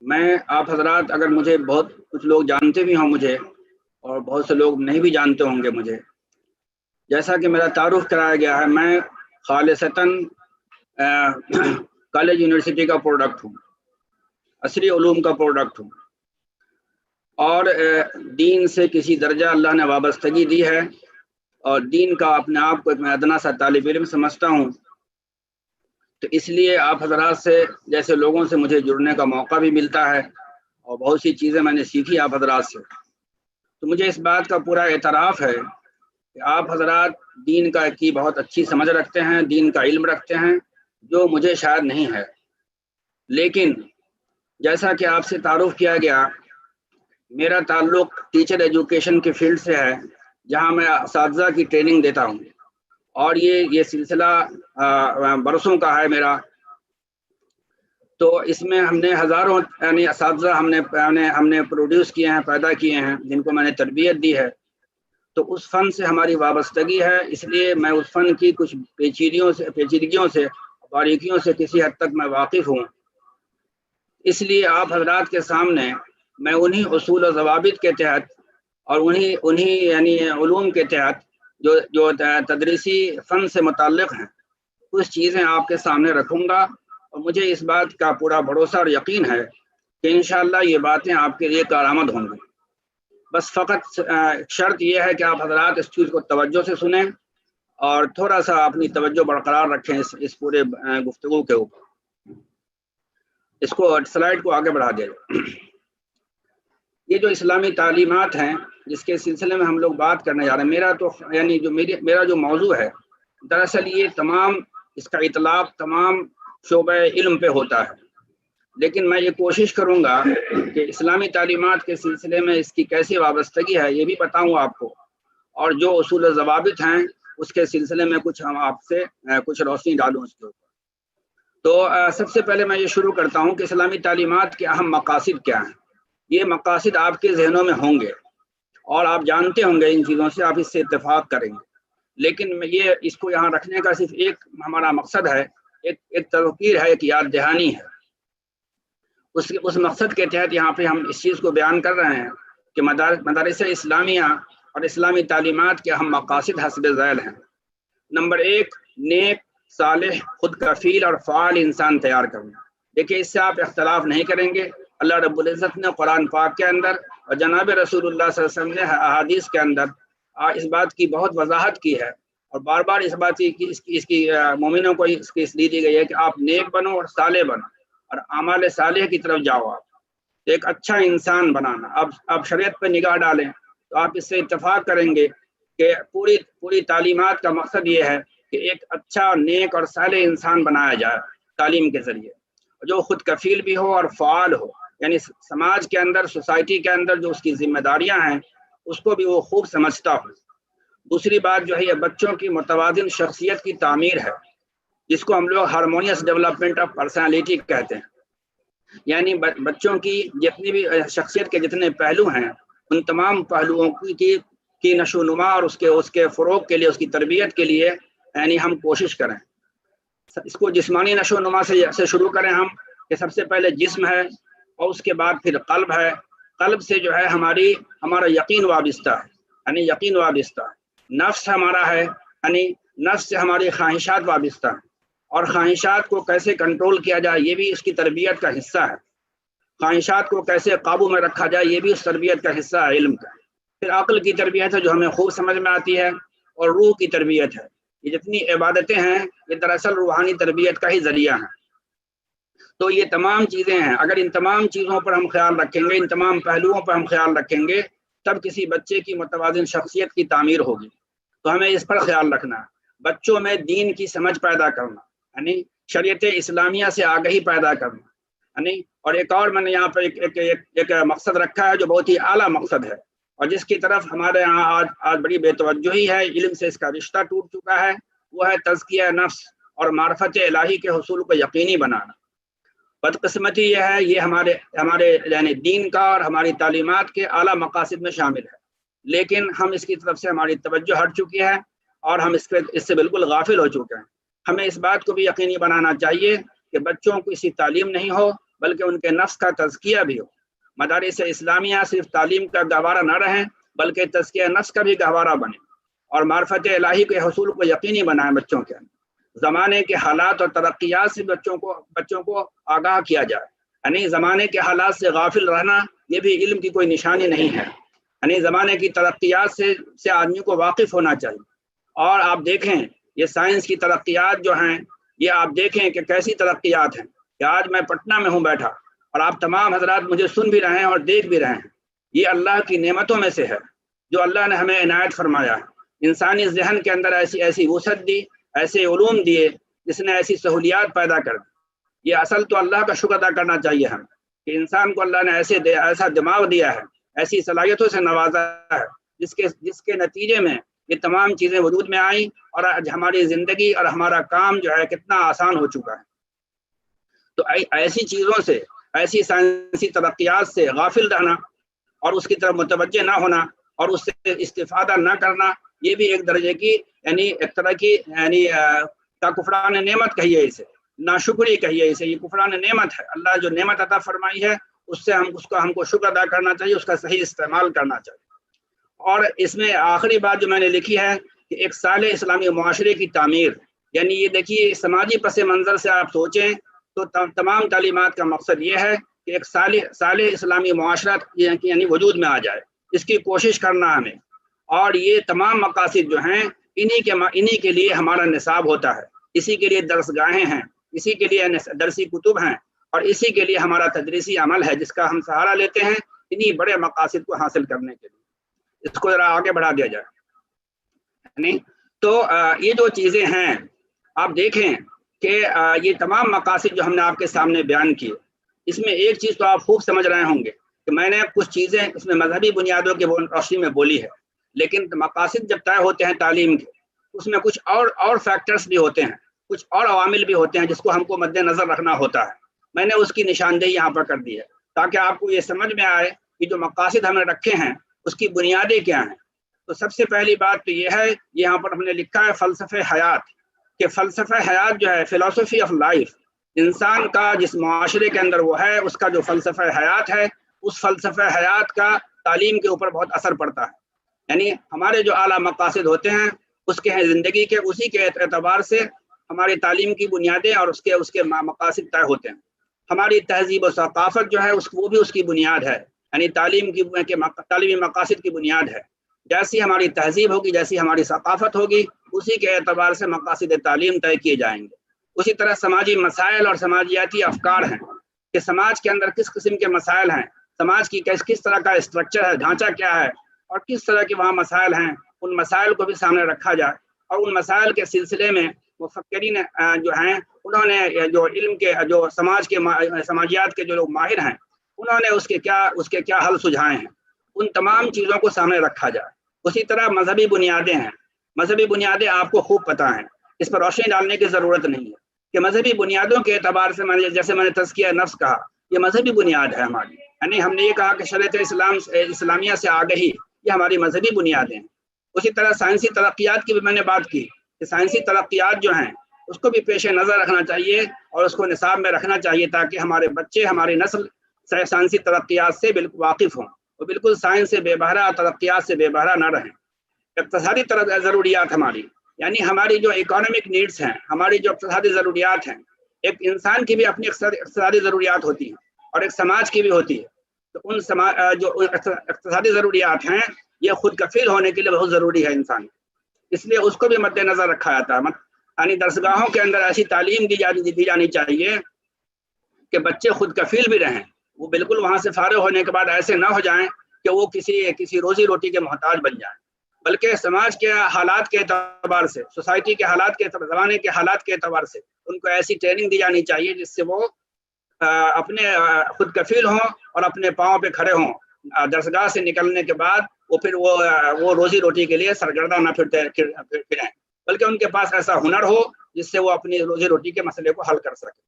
میں آپ حضرات اگر مجھے بہت کچھ لوگ جانتے بھی ہوں مجھے اور بہت سے لوگ نہیں بھی جانتے ہوں گے مجھے، جیسا کہ میرا تعارف کرایا گیا ہے، میں خالصتاً کالج یونیورسٹی کا پروڈکٹ ہوں، عصری علوم کا پروڈکٹ ہوں، اور دین سے کسی درجہ اللہ نے وابستگی دی ہے اور دین کا اپنے آپ کو ایک میں ادنا سا طالب علم سمجھتا ہوں۔ تو اس لیے آپ حضرات سے جیسے لوگوں سے مجھے جڑنے کا موقع بھی ملتا ہے اور بہت سی چیزیں میں نے سیکھی آپ حضرات سے، تو مجھے اس بات کا پورا اعتراف ہے کہ آپ حضرات دین کی بہت اچھی سمجھ رکھتے ہیں، دین کا علم رکھتے ہیں، جو مجھے شاید نہیں ہے۔ لیکن جیسا کہ آپ سے تعارف کیا گیا، میرا تعلق ٹیچر ایجوکیشن کے فیلڈ سے ہے، جہاں میں اساتذہ کی ٹریننگ دیتا ہوں، اور یہ سلسلہ برسوں کا ہے میرا۔ تو اس میں ہم نے ہزاروں یعنی اساتذہ ہم نے پروڈیوس کیے ہیں، پیدا کیے ہیں، جن کو میں نے تربیت دی ہے۔ تو اس فن سے ہماری وابستگی ہے، اس لیے میں اس فن کی کچھ پیچیدگیوں سے باریکیوں سے کسی حد تک میں واقف ہوں۔ اس لیے آپ حضرات کے سامنے میں انہی اصول و ضوابط کے تحت اور انہی یعنی علوم کے تحت جو تدریسی فن سے متعلق ہیں، کچھ چیزیں آپ کے سامنے رکھوں گا، اور مجھے اس بات کا پورا بھروسہ اور یقین ہے کہ انشاءاللہ یہ باتیں آپ کے لیے کارآمد ہوں گی۔ بس فقط شرط یہ ہے کہ آپ حضرات اس چیز کو توجہ سے سنیں اور تھوڑا سا اپنی توجہ برقرار رکھیں اس پورے گفتگو کے اوپر۔ اس کو سلائیڈ کو آگے بڑھا دیں۔ یہ جو اسلامی تعلیمات ہیں جس کے سلسلے میں ہم لوگ بات کرنے جا رہے ہیں، میرا جو موضوع ہے، دراصل یہ تمام اس کا اطلاق تمام شعبہ علم پہ ہوتا ہے، لیکن میں یہ کوشش کروں گا کہ اسلامی تعلیمات کے سلسلے میں اس کی کیسی وابستگی ہے یہ بھی بتاؤں آپ کو، اور جو اصول و ضوابط ہیں اس کے سلسلے میں کچھ ہم آپ سے کچھ روشنی ڈالوں اس کے اوپر۔ تو سب سے پہلے میں یہ شروع کرتا ہوں کہ اسلامی تعلیمات کے اہم مقاصد کیا ہیں۔ یہ مقاصد آپ کے ذہنوں میں ہوں گے اور آپ جانتے ہوں گے ان چیزوں سے، آپ اس سے اتفاق کریں گے، لیکن اس کو یہاں رکھنے کا صرف ایک ہمارا مقصد ہے، ایک تذکیر ہے، ایک یاد دہانی ہے۔ اس مقصد کے تحت یہاں پہ ہم اس چیز کو بیان کر رہے ہیں کہ مدارس اسلامیہ اور اسلامی تعلیمات کے اہم مقاصد حسب ذیل ہیں۔ نمبر 1، نیک، صالح، خود کفیل اور فعال انسان تیار کرنا۔ دیکھیے اس سے آپ اختلاف نہیں کریں گے، اللہ رب العزت نے قرآن پاک کے اندر اور جناب رسول اللہ صلی اللہ علیہ وسلم نے احادیث کے اندر اس بات کی بہت وضاحت کی ہے، اور بار بار اس بات کی مومنوں کو اس کی اصلاح دی گئی ہے کہ آپ نیک بنو اور صالح بنو اور اعمال صالح کی طرف جاؤ۔ آپ ایک اچھا انسان بنانا، اب شریعت پہ نگاہ ڈالیں تو آپ اس سے اتفاق کریں گے کہ پوری تعلیمات کا مقصد یہ ہے کہ ایک اچھا نیک اور صالح انسان بنایا جائے تعلیم کے ذریعے، جو خود کفیل بھی ہو اور فعال ہو، یعنی سماج کے اندر، سوسائٹی کے اندر جو اس کی ذمہ داریاں ہیں اس کو بھی وہ خوب سمجھتا ہو۔ دوسری بات جو ہے یہ بچوں کی متوازن شخصیت کی تعمیر ہے، جس کو ہم لوگ ہارمونیس ڈیولپمنٹ آف پرسنالٹی کہتے ہیں، یعنی بچوں کی جتنی بھی شخصیت کے جتنے پہلو ہیں ان تمام پہلوؤں کی نشو و نما اور اس کے فروغ کے لیے، اس کی تربیت کے لیے یعنی ہم کوشش کریں۔ اس کو جسمانی نشو و نما سے شروع کریں ہم، کہ سب سے پہلے جسم ہے اور اس کے بعد پھر قلب ہے۔ قلب سے جو ہے ہمارا یقین وابستہ ہے، یعنی یقین وابستہ ہے۔ نفس ہمارا ہے، یعنی نفس سے ہماری خواہشات وابستہ ہیں، اور خواہشات کو کیسے کنٹرول کیا جائے یہ بھی اس کی تربیت کا حصہ ہے۔ خواہشات کو کیسے قابو میں رکھا جائے یہ بھی اس تربیت کا حصہ ہے علم کا۔ پھر عقل کی تربیت ہے جو ہمیں خوب سمجھ میں آتی ہے، اور روح کی تربیت ہے۔ یہ جتنی عبادتیں ہیں یہ دراصل روحانی تربیت کا ہی ذریعہ ہیں۔ تو یہ تمام چیزیں ہیں، اگر ان تمام چیزوں پر ہم خیال رکھیں گے، ان تمام پہلوؤں پر ہم خیال رکھیں گے، تب کسی بچے کی متوازن شخصیت کی تعمیر ہوگی۔ تو ہمیں اس پر خیال رکھنا ہے، بچوں میں دین کی سمجھ پیدا کرنا، یعنی شریعت اسلامیہ سے آگہی پیدا کرنا، یعنی اور ایک اور میں نے یہاں پر ایک مقصد رکھا ہے جو بہت ہی اعلیٰ مقصد ہے، اور جس کی طرف ہمارے یہاں آج بڑی بے توجہی ہے، علم سے اس کا رشتہ ٹوٹ چکا ہے، وہ ہے تزکیہ نفس اور معرفت الہی کے حصول کو یقینی بنانا۔ بدقسمتی یہ ہے، یہ ہمارے یعنی دین کا اور ہماری تعلیمات کے اعلیٰ مقاصد میں شامل ہے، لیکن ہم اس کی طرف سے ہماری توجہ ہٹ چکی ہے اور ہم اس سے بالکل غافل ہو چکے ہیں۔ ہمیں اس بات کو بھی یقینی بنانا چاہیے کہ بچوں کو اسی تعلیم نہیں ہو بلکہ ان کے نفس کا تزکیہ بھی ہو۔ مدارس اسلامیہ صرف تعلیم کا گہوارہ نہ رہیں بلکہ تزکیہ نفس کا بھی گہوارہ بنے، اور معرفت الہی کے حصول کو یقینی بنائیں بچوں کے اندر۔ زمانے کے حالات اور ترقیات سے بچوں کو آگاہ کیا جائے، یعنی زمانے کے حالات سے غافل رہنا یہ بھی علم کی کوئی نشانی نہیں ہے، یعنی زمانے کی ترقیات سے آدمی کو واقف ہونا چاہیے۔ اور آپ دیکھیں یہ سائنس کی ترقیات جو ہیں، یہ آپ دیکھیں کہ کیسی ترقیات ہیں کہ آج میں پٹنہ میں ہوں بیٹھا اور آپ تمام حضرات مجھے سن بھی رہے ہیں اور دیکھ بھی رہے ہیں۔ یہ اللہ کی نعمتوں میں سے ہے جو اللہ نے ہمیں عنایت فرمایا ہے۔ انسانی ذہن کے اندر ایسی وسعت دی، ایسے علوم دیے، جس نے ایسی سہولیات پیدا کر دی۔ یہ اصل تو اللہ کا شکر ادا کرنا چاہیے ہم کہ انسان کو اللہ نے ایسا دماغ دیا ہے، ایسی صلاحیتوں سے نوازا ہے جس کے نتیجے میں یہ تمام چیزیں وجود میں آئیں، اور آج ہماری زندگی اور ہمارا کام جو ہے کتنا آسان ہو چکا ہے۔ تو ایسی چیزوں سے، ایسی سائنسی ترقیات سے غافل رہنا اور اس کی طرف متوجہ نہ ہونا اور اس سے استفادہ نہ کرنا، یہ بھی ایک درجے کی یعنی ایک طرح کی کا کفران نعمت کہیے اسے، ناشکری کہیے اسے۔ یہ کفران نعمت ہے، اللہ جو نعمت عطا فرمائی ہے اس سے ہم کو شکر ادا کرنا چاہیے، اس کا صحیح استعمال کرنا چاہیے۔ اور اس میں آخری بات جو میں نے لکھی ہے کہ ایک صالح اسلامی معاشرے کی تعمیر، یعنی یہ دیکھیے سماجی پس منظر سے آپ سوچیں تو تمام تعلیمات کا مقصد یہ ہے کہ ایک صالح اسلامی معاشرت یعنی وجود میں آ جائے، اس کی کوشش کرنا ہمیں۔ اور یہ تمام مقاصد جو ہیں انہی کے لیے ہمارا نصاب ہوتا ہے، اسی کے لیے درس گاہیں ہیں، اسی کے لیے درسی کتب ہیں، اور اسی کے لیے ہمارا تدریسی عمل ہے جس کا ہم سہارا لیتے ہیں انہی بڑے مقاصد کو حاصل کرنے کے لیے۔ اس کو ذرا آگے بڑھا دیا جائے نہیں تو یہ جو چیزیں ہیں آپ دیکھیں کہ یہ تمام مقاصد جو ہم نے آپ کے سامنے بیان کیے، اس میں ایک چیز تو آپ خوب سمجھ رہے ہوں گے کہ میں نے کچھ چیزیں اس میں مذہبی بنیادوں کی روشنی میں بولی ہے، لیکن مقاصد جب طے ہوتے ہیں تعلیم کے، اس میں کچھ اور فیکٹرز بھی ہوتے ہیں، کچھ اور عوامل بھی ہوتے ہیں جس کو ہم کو مد نظر رکھنا ہوتا ہے۔ میں نے اس کی نشاندہی یہاں پر کر دی ہے تاکہ آپ کو یہ سمجھ میں آئے کہ جو مقاصد ہم نے رکھے ہیں اس کی بنیادیں کیا ہیں۔ تو سب سے پہلی بات تو یہ ہے، یہاں پر ہم نے لکھا ہے فلسفہ حیات، کہ فلسفہ حیات جو ہے فلسفی آف لائف، انسان کا جس معاشرے کے اندر وہ ہے اس کا جو فلسفہ حیات ہے، اس فلسفہ حیات کا تعلیم کے اوپر بہت اثر پڑتا ہے۔ یعنی ہمارے جو اعلیٰ مقاصد ہوتے ہیں اس کے زندگی کے اسی کے اعتبار سے ہماری تعلیم کی بنیادیں اور اس کے مقاصد طے ہوتے ہیں۔ ہماری تہذیب و ثقافت جو ہے وہ بھی اس کی بنیاد ہے، یعنی تعلیمی مقاصد کی بنیاد ہے۔ جیسی ہماری تہذیب ہوگی، جیسی ہماری ثقافت ہوگی، اسی کے اعتبار سے مقاصد تعلیم طے کیے جائیں گے۔ اسی طرح سماجی مسائل اور سماجیاتی افکار ہیں کہ سماج کے اندر کس قسم کے مسائل ہیں، سماج کی کس طرح کا اسٹرکچر ہے، ڈھانچہ کیا ہے، اور کس طرح کے وہاں مسائل ہیں، ان مسائل کو بھی سامنے رکھا جائے۔ اور ان مسائل کے سلسلے میں مفکرین جو ہیں انہوں نے جو علم کے جو سماجیات کے جو لوگ ماہر ہیں انہوں نے اس کے کیا حل سجھائے ہیں، ان تمام چیزوں کو سامنے رکھا جائے۔ اسی طرح مذہبی بنیادیں ہیں، مذہبی بنیادیں آپ کو خوب پتہ ہیں، اس پر روشنی ڈالنے کی ضرورت نہیں ہے کہ مذہبی بنیادوں کے اعتبار سے جیسے میں نے تزکیہ نفس کہا، یہ مذہبی بنیاد ہے ہماری، یعنی ہم نے یہ کہا کہ شریعت اسلامیہ سے آگہی، یہ ہماری مذہبی بنیادیں ہیں۔ اسی طرح سائنسی ترقیات کی بھی میں نے بات کی کہ سائنسی ترقیات جو ہیں اس کو بھی پیش نظر رکھنا چاہیے اور اس کو نصاب میں رکھنا چاہیے تاکہ ہمارے بچے، ہماری نسل سائنسی ترقیات سے بالکل واقف ہوں، وہ بالکل سائنس سے بے بہرہ، ترقیات سے بے بہرہ نہ رہیں۔ اقتصادی ضروریات ہماری، یعنی ہماری جو اکانومک نیڈز ہیں، ہماری جو اقتصادی ضروریات ہیں، ایک انسان کی بھی اپنی اقتصادی ضروریات ہوتی ہیں اور ایک سماج کی بھی ہوتی ہے۔ تو ان جو اقتصادی ضروریات ہیں یہ خود کفیل ہونے کے لیے بہت ضروری ہے انسان، اس لیے اس کو بھی مد نظر رکھا جاتا ہے۔ یعنی درسگاہوں کے اندر ایسی تعلیم دی جانی چاہیے کہ بچے خود کفیل بھی رہیں، وہ بالکل وہاں سے فارغ ہونے کے بعد ایسے نہ ہو جائیں کہ وہ کسی روزی روٹی کے محتاج بن جائیں، بلکہ سماج کے حالات کے اعتبار سے، سوسائٹی کے حالات کے زمانے کے حالات کے اعتبار سے ان کو ایسی ٹریننگ دی جانی چاہیے جس سے وہ اپنے خود کفیل ہوں اور اپنے پاؤں پہ کھڑے ہوں۔ درسگاہ سے نکلنے کے بعد وہ روزی روٹی کے لیے سرگردہ نہ پھریں، بلکہ ان کے پاس ایسا ہنر ہو جس سے وہ اپنی روزی روٹی کے مسئلے کو حل کر سکے۔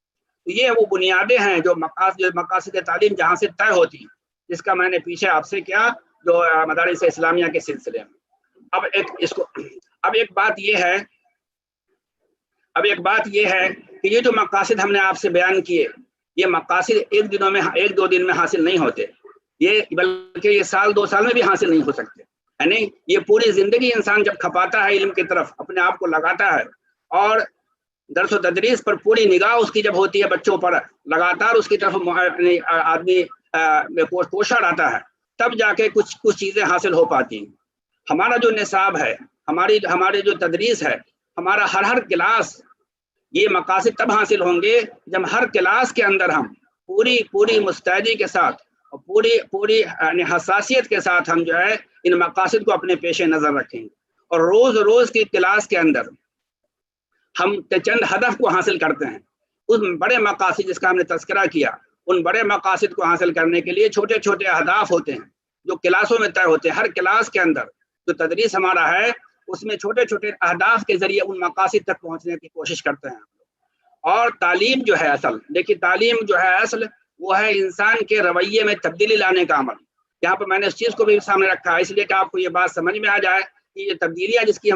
تو یہ وہ بنیادیں ہیں جو مقاصد تعلیم جہاں سے طے ہوتی ہیں، جس کا میں نے پیچھے آپ سے کیا جو مدارس اسلامیہ کے سلسلے میں۔ اب ایک بات یہ ہے کہ یہ جو مقاصد ہم نے آپ سے بیان کیے یہ مقاصد ایک دو دن میں حاصل نہیں ہوتے، یہ بلکہ یہ سال 2 سال میں بھی حاصل نہیں ہو سکتے، یعنی یہ پوری زندگی انسان جب کھپاتا ہے علم کی طرف، اپنے آپ کو لگاتا ہے، اور درس و تدریس پر پوری نگاہ اس کی جب ہوتی ہے بچوں پر، لگاتار اس کی طرف آدمی کوشاں ڈالتا ہے، تب جا کے کچھ چیزیں حاصل ہو پاتی ہیں۔ ہمارا جو نصاب ہے، ہمارے جو تدریس ہے، ہمارا ہر کلاس، یہ مقاصد تب حاصل ہوں گے جب ہر کلاس کے اندر ہم پوری مستعدی کے ساتھ اور پوری حساسیت کے ساتھ ہم جو ہے ان مقاصد کو اپنے پیش نظر رکھیں گے، اور روز کی کلاس کے اندر ہم چند ہدف کو حاصل کرتے ہیں، ان بڑے مقاصد جس کا ہم نے تذکرہ کیا، ان بڑے مقاصد کو حاصل کرنے کے لیے چھوٹے چھوٹے اہداف ہوتے ہیں جو کلاسوں میں طے ہوتے ہیں۔ ہر کلاس کے اندر جو تدریس ہمارا ہے اس میں چھوٹے چھوٹے اہداف کے ذریعے ان مقاصد تک پہنچنے کی کوشش کرتے ہیں۔ اور تعلیم جو ہے اصل، دیکھیے تعلیم جو ہے اصل، وہ ہے انسان کے رویے میں تبدیلی لانے کا عمل۔ یہاں پر میں نے اس چیز کو بھی سامنے رکھا ہے اس لیے کہ آپ کو یہ بات سمجھ میں آ جائے کہ یہ تبدیلیاں جس کا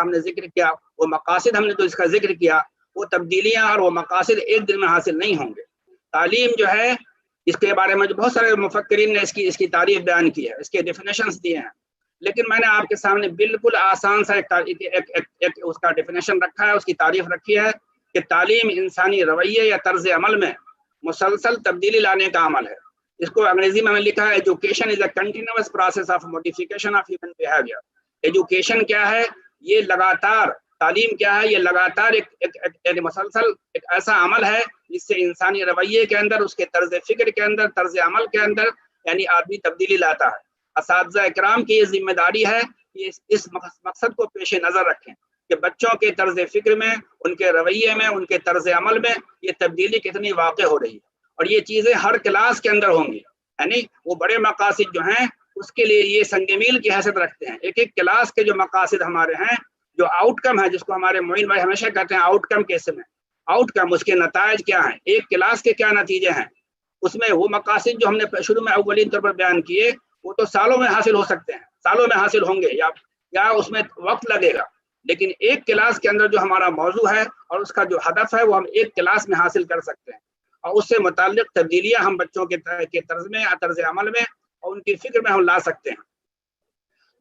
ہم نے ذکر کیا، وہ مقاصد ہم نے جو اس کا ذکر کیا، وہ تبدیلیاں اور وہ مقاصد ایک دن میں حاصل نہیں ہوں گے۔ تعلیم جو ہے اس کے بارے میں جو بہت سارے مفکرین نے اس کی تعریف بیان کی ہے، اس کے ڈیفینیشنز دیے ہیں، لیکن میں نے آپ کے سامنے بالکل آسان سا ایک اس کا ڈیفینیشن رکھا ہے، اس کی تعریف رکھی ہے کہ تعلیم انسانی رویے یا طرز عمل میں مسلسل تبدیلی لانے کا عمل ہے۔ اس کو انگریزی میں ہمیں لکھا ہے education is a continuous process of modification of human behaviour. Education کیا ہے؟ یہ لگاتار، تعلیم کیا ہے؟ یہ لگاتار ایک مسلسل ایک ایسا عمل ہے جس سے انسانی رویے کے اندر، اس کے طرز فکر کے اندر، طرز عمل کے اندر یعنی آدمی تبدیلی لاتا ہے۔ اساتذہ اکرام کی یہ ذمہ داری ہے کہ اس مقصد کو پیش نظر رکھیں کہ بچوں کے طرز فکر میں، ان کے رویے میں، ان کے طرز عمل میں یہ تبدیلی کتنی واقع ہو رہی ہے، اور یہ چیزیں ہر کلاس کے اندر ہوں گی۔ یعنی وہ بڑے مقاصد جو ہیں اس کے لیے یہ سنگ میل کی حیثیت رکھتے ہیں۔ ایک کلاس کے جو مقاصد ہمارے ہیں، جو آؤٹ کم ہے، جس کو ہمارے معین بھائی ہمیشہ کہتے ہیں آؤٹ کم کیسے میں، آؤٹ کم اس کے نتائج کیا ہیں، ایک کلاس کے کیا نتیجے ہیں، اس میں وہ مقاصد جو ہم نے شروع میں اولین طور پر بیان کیے وہ تو سالوں میں حاصل ہو سکتے ہیں، سالوں میں حاصل ہوں گے یا اس میں وقت لگے گا، لیکن ایک کلاس کے اندر جو ہمارا موضوع ہے اور اس کا جو ہدف ہے وہ ہم ایک کلاس میں حاصل کر سکتے ہیں، اور اس سے متعلق تبدیلیاں ہم بچوں کے طرز میں، طرز عمل میں اور ان کی فکر میں ہم لا سکتے ہیں۔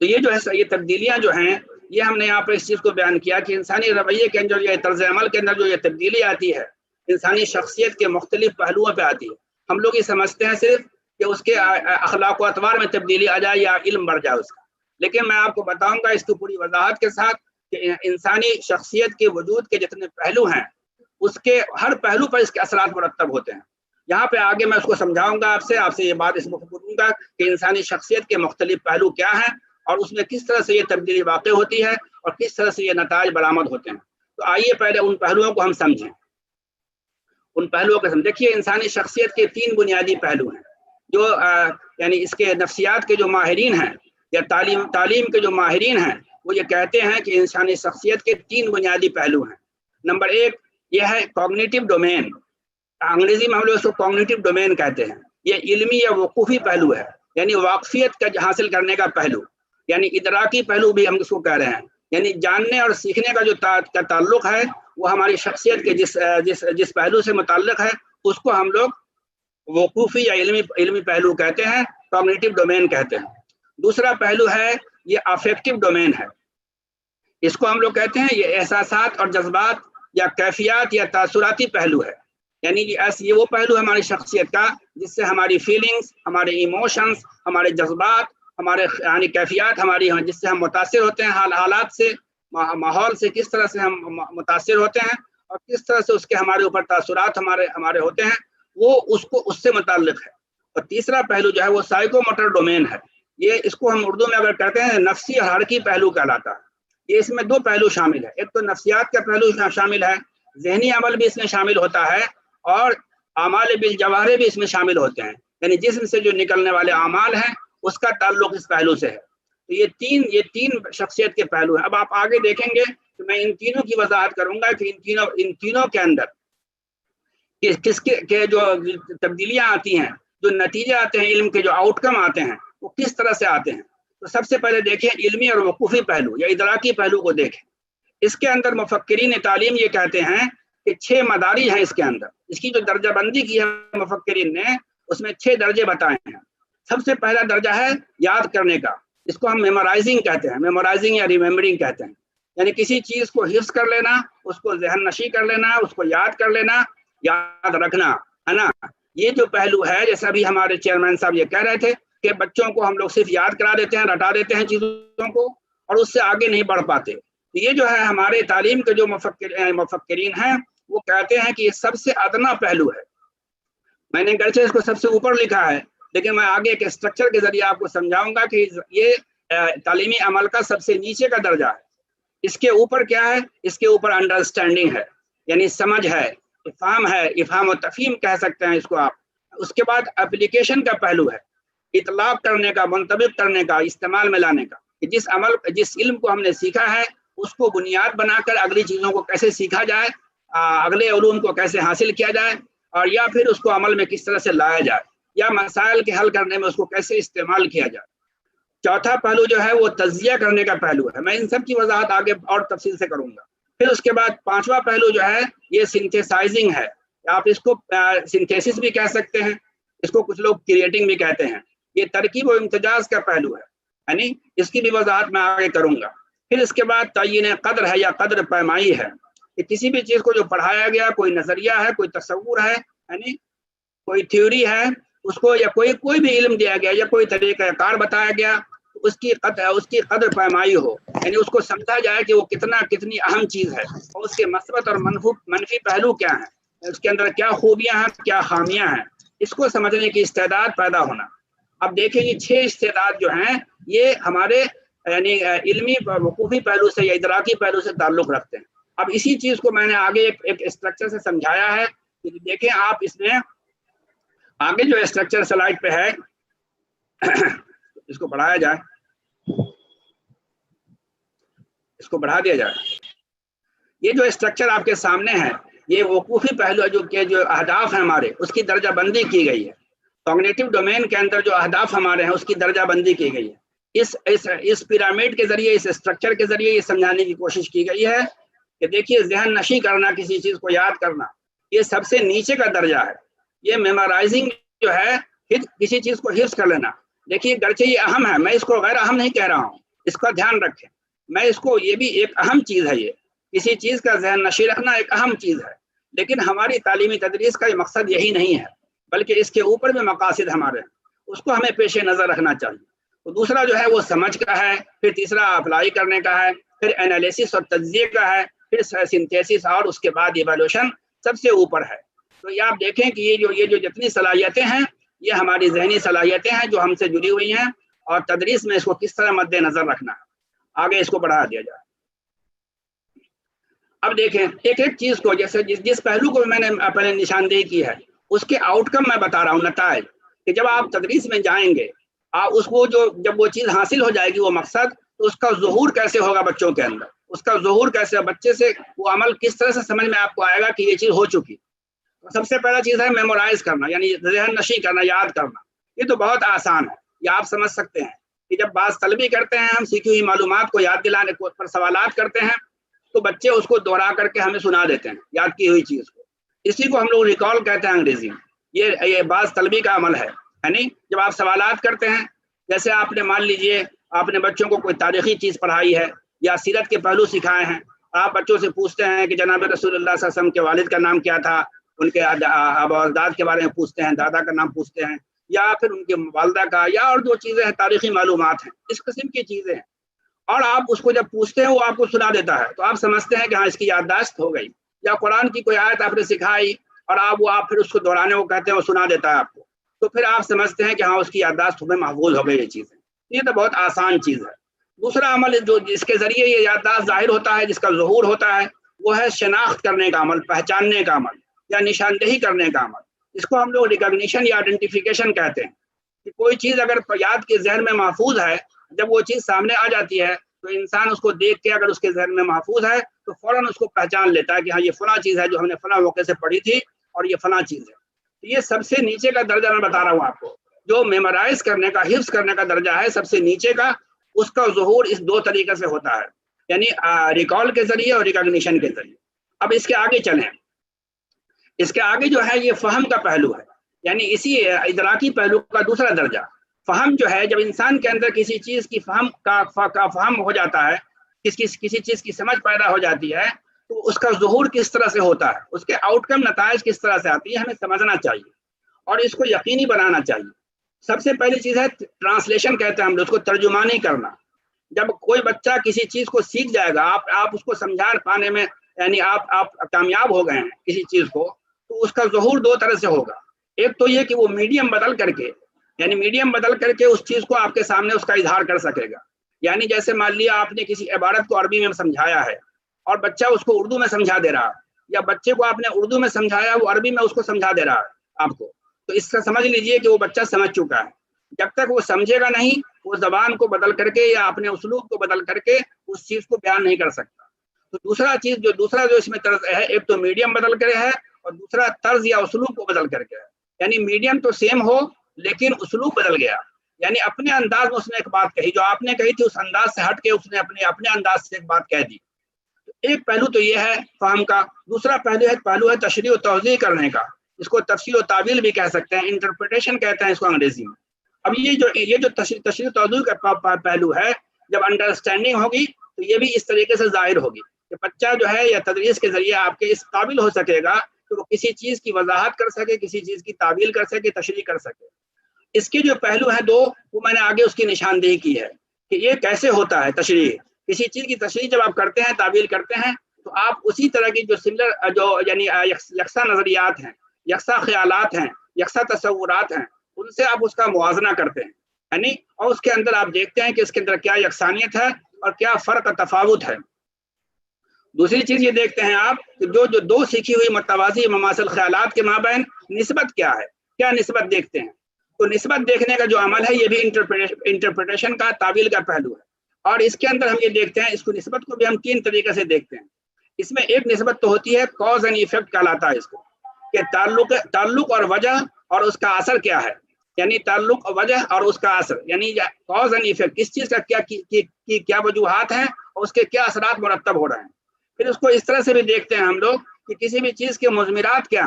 تو یہ جو ہے یہ تبدیلیاں جو ہیں، یہ ہم نے یہاں پر اس چیز کو بیان کیا کہ انسانی رویے کے اندر، یہ طرز عمل کے اندر جو یہ تبدیلی آتی ہے، انسانی شخصیت کے مختلف پہلوؤں پہ آتی ہے۔ ہم لوگ یہ سمجھتے ہیں صرف کہ اس کے اخلاق و اطوار میں تبدیلی آ جائے یا علم بڑھ جائے اس کا، لیکن میں آپ کو بتاؤں گا اس کی پوری وضاحت کے ساتھ کہ انسانی شخصیت کے وجود کے جتنے پہلو ہیں، اس کے ہر پہلو پر اس کے اثرات مرتب ہوتے ہیں۔ یہاں پہ آگے میں اس کو سمجھاؤں گا، آپ سے یہ بات اس وقت کروں گا کہ انسانی شخصیت کے مختلف پہلو کیا ہیں اور اس میں کس طرح سے یہ تبدیلی واقع ہوتی ہے اور کس طرح سے یہ نتائج برآمد ہوتے ہیں۔ تو آئیے پہلے ان پہلوؤں کو ہم سمجھیں۔ ان پہلوؤں کو دیکھیے، انسانی شخصیت کے 3 بنیادی پہلو ہیں جو یعنی اس کے نفسیات کے جو ماہرین ہیں یا تعلیم کے جو ماہرین ہیں وہ یہ کہتے ہیں کہ انسانی شخصیت کے 3 بنیادی پہلو ہیں۔ نمبر 1 یہ ہے کوگنیٹو ڈومین، انگریزی میں ہم لوگ اس کو کوگنیٹو ڈومین کہتے ہیں۔ یہ علمی یا وقوفی پہلو ہے، یعنی واقفیت کا حاصل کرنے کا پہلو، یعنی ادراکی پہلو بھی ہم اس کو کہہ رہے ہیں، یعنی جاننے اور سیکھنے کا جو تعلق ہے وہ ہماری شخصیت کے جس پہلو سے متعلق ہے اس کو ہم لوگ وقوفی یا علمی پہلو کہتے ہیں، کوگنیٹو ڈومین کہتے ہیں۔ دوسرا پہلو ہے یہ افیکٹو ڈومین ہے، اس کو ہم لوگ کہتے ہیں یہ احساسات اور جذبات یا کیفیات یا تاثراتی پہلو ہے، یعنی یہ وہ پہلو ہے ہماری شخصیت کا جس سے ہماری فیلنگز، ہمارے ایموشنز، ہمارے جذبات، ہمارے یعنی کیفیات ہماری ہیں، جس سے ہم متاثر ہوتے ہیں، حالات سے، ماحول سے کس طرح سے ہم متاثر ہوتے ہیں اور کس طرح سے اس کے ہمارے اوپر تاثرات ہمارے ہوتے ہیں، وہ اس سے متعلق ہے۔ اور تیسرا پہلو جو ہے وہ سائیکو موٹر ڈومین ہے، یہ اس کو ہم اردو میں اگر کہتے ہیں نفسی اور حرکی پہلو کہلاتا ہے۔ یہ اس میں 2 پہلو شامل ہے، ایک تو نفسیات کا پہلو شامل ہے، ذہنی عمل بھی اس میں شامل ہوتا ہے، اور اعمال بالجوارح بھی اس میں شامل ہوتے ہیں، یعنی جسم سے جو نکلنے والے اعمال ہیں اس کا تعلق اس پہلو سے ہے۔ تو یہ تین شخصیت کے پہلو ہیں۔ اب آپ آگے دیکھیں گے تو میں ان تینوں کی وضاحت کروں گا کہ ان تینوں کے اندر کس کے جو تبدیلیاں آتی ہیں، جو نتیجے آتے ہیں، علم کے جو آؤٹ کم آتے ہیں وہ کس طرح سے آتے ہیں۔ تو سب سے پہلے دیکھیں علمی اور وقوفی پہلو یا ادراکی پہلو کو دیکھیں۔ اس کے اندر مفکرین تعلیم یہ کہتے ہیں کہ 6 مدارج ہیں اس کے اندر. اس کی جو درجہ بندی کی ہے مفکرین نے، اس میں 6 درجے بتائے ہیں. سب سے پہلا درجہ ہے یاد کرنے کا، اس کو ہم میمورائزنگ کہتے ہیں، میمورائزنگ یا ریممبرنگ کہتے ہیں. یعنی کسی چیز کو حفظ کر لینا، اس کو ذہن نشی کر لینا، اس کو یاد کر لینا، یاد رکھنا، ہے نا. یہ جو پہلو ہے، جیسے ابھی ہمارے چیئرمین صاحب یہ کہہ رہے تھے کہ بچوں کو ہم لوگ صرف یاد کرا دیتے ہیں، رٹا دیتے ہیں چیزوں کو، اور اس سے آگے نہیں بڑھ پاتے. یہ جو ہے ہمارے تعلیم کے جو مفکرین ہیں وہ کہتے ہیں کہ یہ سب سے ادنا پہلو ہے. میں نے گرچہ اس کو سب سے اوپر لکھا ہے، لیکن میں آگے کے اسٹرکچر کے ذریعے آپ کو سمجھاؤں گا کہ یہ تعلیمی عمل کا سب سے نیچے کا درجہ ہے. اس کے اوپر کیا ہے؟ اس کے اوپر انڈرسٹینڈنگ ہے، یعنی سمجھ ہے، افہام ہے، افہام و تفہیم کہہ سکتے ہیں اس کو آپ. اس کے بعد اپلیکیشن کا پہلو ہے، اطلاق کرنے کا، منطبق کرنے کا، استعمال میں لانے کا. جس علم کو ہم نے سیکھا ہے اس کو بنیاد بنا کر اگلی چیزوں کو کیسے سیکھا جائے، اگلے علوم کو کیسے حاصل کیا جائے، اور یا پھر اس کو عمل میں کس طرح سے لایا جائے، یا مسائل کے حل کرنے میں اس کو کیسے استعمال کیا جائے. چوتھا پہلو جو ہے وہ تجزیہ کرنے کا پہلو ہے. میں ان سب کی وضاحت آگے اور تفصیل سے کروں گا. پھر اس کے بعد پانچواں پہلو جو ہے یہ سنتھیسائزنگ ہے. آپ اس کو سنتھیسس بھی کہہ سکتے ہیں، اس کو کچھ لوگ کریٹنگ بھی کہتے ہیں. یہ ترکیب و امتزاج کا پہلو ہے، یعنی اس کی بھی وضاحت میں آگے کروں گا. پھر اس کے بعد تعین قدر ہے یا قدر پیمائی ہے، کہ کسی بھی چیز کو جو پڑھایا گیا، کوئی نظریہ ہے، کوئی تصور ہے، یعنی کوئی تھیوری ہے، اس کو یا کوئی بھی علم دیا گیا یا کوئی طریقہ کار بتایا گیا، اس کی قدر پیمائی ہو، یعنی اس کو سمجھا جائے کہ وہ کتنی اہم چیز ہے، اور اس کے مثبت اور منفی پہلو کیا ہیں، اس کے اندر کیا خوبیاں ہیں، کیا خامیاں ہیں، اس کو سمجھنے کی استعداد پیدا ہونا. اب دیکھیں یہ 6 استعداد جو ہیں یہ ہمارے یعنی علمی وقوفی پہلو سے یا ادراکی پہلو سے تعلق رکھتے ہیں. اب اسی چیز کو میں نے آگے ایک اسٹرکچر سے سمجھایا ہے. دیکھیں آپ اس میں آگے جو اسٹرکچر سلائڈ پہ ہے اس کو بڑھایا جائے، اس کو بڑھا دیا جائے. یہ جو اسٹرکچر آپ کے سامنے ہے یہ وقوفی پہلو جو اہداف ہیں ہمارے، اس کی درجہ بندی کی گئی ہے. کوگنیٹو ڈومین کے اندر جو اہداف ہمارے ہیں اس کی درجہ بندی کی گئی ہے. اس پیرامڈ کے ذریعے، اس اسٹرکچر کے ذریعے یہ سمجھانے کی کوشش کی گئی ہے کہ دیکھیے ذہن نشی کرنا، کسی چیز کو یاد کرنا، یہ سب سے نیچے کا درجہ ہے. یہ میمورائزنگ جو ہے کسی چیز کو حفظ کر لینا، دیکھیے گرچہ یہ اہم ہے، میں اس کو غیر اہم نہیں کہہ رہا ہوں، اس کا دھیان رکھیں. میں اس کو یہ بھی ایک اہم چیز ہے، یہ کسی چیز کا ذہن نشی رکھنا ایک اہم چیز ہے. لیکن ہماری تعلیمی تدریس کا یہ مقصد یہی نہیں ہے، بلکہ اس کے اوپر بھی مقاصد ہمارے ہیں، اس کو ہمیں پیش نظر رکھنا چاہیے. تو دوسرا جو ہے وہ سمجھ کا ہے، پھر تیسرا اپلائی کرنے کا ہے، پھر انالیسس اور تجزیے کا ہے، پھر سنتھیسس، اور اس کے بعد ایوالوشن سب سے اوپر ہے. تو یہ آپ دیکھیں کہ یہ جو جتنی صلاحیتیں ہیں یہ ہماری ذہنی صلاحیتیں ہیں جو ہم سے جڑی ہوئی ہیں، اور تدریس میں اس کو کس طرح مد نظر رکھنا ہے. آگے اس کو بڑھا دیا جائے. اب دیکھیں ایک ایک چیز کو، جیسے جس پہلو کو میں نے پہلے نشاندہی کی ہے اس کے آؤٹ کم میں بتا رہا ہوں، نتائج، کہ جب آپ تدریس میں جائیں گے اس کو جب وہ چیز حاصل ہو جائے گی، وہ مقصد، تو اس کا ظہور کیسے ہوگا بچوں کے اندر، اس کا ظہور کیسے، بچے سے وہ عمل کس طرح سے سمجھ میں آپ کو آئے گا کہ یہ چیز ہو چکی. سب سے پہلا چیز ہے میمورائز کرنا، یعنی ذہن نشی کرنا، یاد کرنا. یہ تو بہت آسان ہے، یہ آپ سمجھ سکتے ہیں کہ جب باز طلبی کرتے ہیں، ہم سیکھی ہوئی معلومات کو یاد دلانے پر سوالات کرتے ہیں تو بچے اس کو دوہرا کر کے ہمیں سنا دیتے ہیں یاد کی ہوئی چیز کو. اسی کو ہم لوگ ریکال کہتے ہیں انگریزی میں. یہ باز طلبی کا عمل ہے، یعنی جب آپ سوالات کرتے ہیں، جیسے آپ نے مان لیجئے آپ نے بچوں کو کوئی تاریخی چیز پڑھائی ہے یا سیرت کے پہلو سکھائے ہیں، آپ بچوں سے پوچھتے ہیں کہ جناب رسول اللہ صلی اللہ علیہ وسلم کے والد کا نام کیا تھا، ان کے آبا و اجداد کے بارے میں پوچھتے ہیں، دادا کا نام پوچھتے ہیں، یا پھر ان کے والدہ کا، یا اور جو چیزیں ہیں تاریخی معلومات ہیں، اس قسم کی چیزیں ہیں، اور آپ اس کو جب پوچھتے ہیں وہ آپ کو سنا دیتا ہے، تو آپ سمجھتے ہیں کہ ہاں اس کی یادداشت ہو گئی. یا قرآن کی کوئی آیت آپ نے سکھائی اور آپ پھر اس کو دہرانے کو کہتے ہیں، وہ سنا دیتا ہے آپ کو، تو پھر آپ سمجھتے ہیں کہ ہاں اس کی یادداشت ہمیں محفوظ ہو گئی. یہ چیزیں، یہ تو بہت آسان چیز ہے. دوسرا عمل جو جس کے ذریعے یہ یادداشت ظاہر ہوتا ہے، جس کا ظہور ہوتا ہے، وہ ہے شناخت کرنے کا عمل، پہچاننے کا عمل یا نشاندہی کرنے کا عمل. اس کو ہم لوگ ریکگنیشن یا آئیڈینٹیفیکیشن کہتے ہیں، کہ کوئی چیز اگر یاد کے ذہن میں محفوظ ہے، جب وہ چیز سامنے آ جاتی ہے تو انسان اس کو دیکھ کے اگر اس کے ذہن میں محفوظ ہے تو فوراً اس کو پہچان لیتا ہے کہ ہاں یہ فلاں چیز ہے جو ہم نے فلاں موقع سے پڑھی تھی اور یہ فلاں چیز ہے. یہ سب سے نیچے کا درجہ میں بتا رہا ہوں آپ کو، جو میمورائز کرنے کا، حفظ کرنے کا درجہ ہے سب سے نیچے کا، اس کا ظہور اس دو طریقے سے ہوتا ہے، یعنی ریکال کے ذریعے اور ریکگنیشن کے ذریعے. اب اس کے آگے چلیں. اس کے آگے جو ہے یہ فہم کا پہلو ہے، یعنی اسی ادراکی پہلو کا دوسرا درجہ۔ فہم جو ہے، جب انسان کے اندر کسی چیز کی فہم کا فہم ہو جاتا ہے، کسی چیز کی سمجھ پیدا ہو جاتی ہے، تو اس کا ظہور کس طرح سے ہوتا ہے، اس کے آؤٹ کم نتائج کس طرح سے آتی ہے، ہمیں سمجھنا چاہیے اور اس کو یقینی بنانا چاہیے۔ سب سے پہلی چیز ہے ٹرانسلیشن، کہتے ہیں ہم اس کو ترجمانی کرنا۔ جب کوئی بچہ کسی چیز کو سیکھ جائے گا، آپ اس کو سمجھا پانے میں، یعنی آپ کامیاب ہو گئے ہیں کسی چیز کو، تو اس کا ظہور دو طرح سے ہوگا۔ ایک تو یہ کہ وہ میڈیم بدل کر کے، یعنی میڈیم بدل کر کے اس چیز کو آپ کے سامنے اس کا اظہار کر سکے گا۔ یعنی جیسے مان لیا آپ نے کسی عبارت کو عربی میں سمجھایا ہے اور بچہ اس کو اردو میں سمجھا دے رہا ہے، یا بچے کو آپ نے اردو میں سمجھایا، وہ عربی میں اس کو سمجھا دے رہا ہے آپ کو، تو اس کا سمجھ لیجئے کہ وہ بچہ سمجھ چکا ہے۔ جب تک وہ سمجھے گا نہیں، وہ زبان کو بدل کر کے یا اپنے اسلوب کو بدل کر کے اس چیز کو بیان نہیں کر سکتا۔ تو دوسرا جو اس میں طرز ہے، ایک تو میڈیم بدل کر ہے اور دوسرا طرز یا اسلوب کو بدل کر کے ہے۔ یعنی میڈیم تو سیم ہو لیکن اسلوب بدل گیا، یعنی اپنے انداز میں اس نے ایک بات کہی، جو آپ نے کہی تھی اس انداز سے ہٹ کے اس نے اپنے انداز سے ایک بات کہہ دی۔ ایک پہلو تو یہ ہے فہم کا۔ دوسرا پہلو ہے تشریح و توضیح کرنے کا، اس کو تفسیر و تعویل بھی کہہ سکتے ہیں، انٹرپریٹیشن کہتے ہیں اس کو انگریزی میں۔ اب یہ جو تشریح و توضیح کا پہلو ہے، جب انڈرسٹینڈنگ ہوگی تو یہ بھی اس طریقے سے ظاہر ہوگی کہ بچہ جو ہے یا تدریس کے ذریعے آپ کے اس قابل ہو سکے گا کہ وہ کسی چیز کی وضاحت کر سکے، کسی چیز کی تعویل کر سکے، تشریح کر سکے۔ اس کے جو پہلو ہیں دو، وہ میں نے آگے اس کی نشاندہی کی ہے کہ یہ کیسے ہوتا ہے تشریح۔ کسی چیز کی تشریح جب آپ کرتے ہیں، تعویل کرتے ہیں، تو آپ اسی طرح کی جو یعنی یکساں نظریات ہیں، یکساں خیالات ہیں، یکساں تصورات ہیں، ان سے آپ اس کا موازنہ کرتے ہیں، یعنی اور اس کے اندر آپ دیکھتے ہیں کہ اس کے اندر کیا یکسانیت ہے اور کیا فرق تفاوت ہے۔ دوسری چیز یہ دیکھتے ہیں آپ کہ جو دو سیکھی ہوئی متوازی مماثل خیالات کے مابین نسبت کیا ہے، کیا نسبت دیکھتے ہیں۔ تو نسبت دیکھنے کا جو عمل ہے، یہ بھی انٹرپریٹیشن کا، تعویل کا پہلو ہے۔ اور اس کے اندر ہم یہ دیکھتے ہیں، اس کو نسبت کو بھی ہم تین طریقے سے دیکھتے ہیں۔ اس میں ایک نسبت تو ہوتی ہے کاز اینڈ ایفیکٹ کہلاتا ہے اس کو، کہ تعلق اور وجہ اور اس کا اثر کیا ہے، یعنی تعلق وجہ اور اس کا اثر، یعنی کاز اینڈ ایفیکٹ، کس چیز کا کیا وجوہات ہیں اور اس کے کیا اثرات مرتب ہو رہے ہیں۔ پھر اس کو اس طرح سے بھی دیکھتے ہیں ہم لوگ کہ کسی بھی چیز کے مضمرات کیا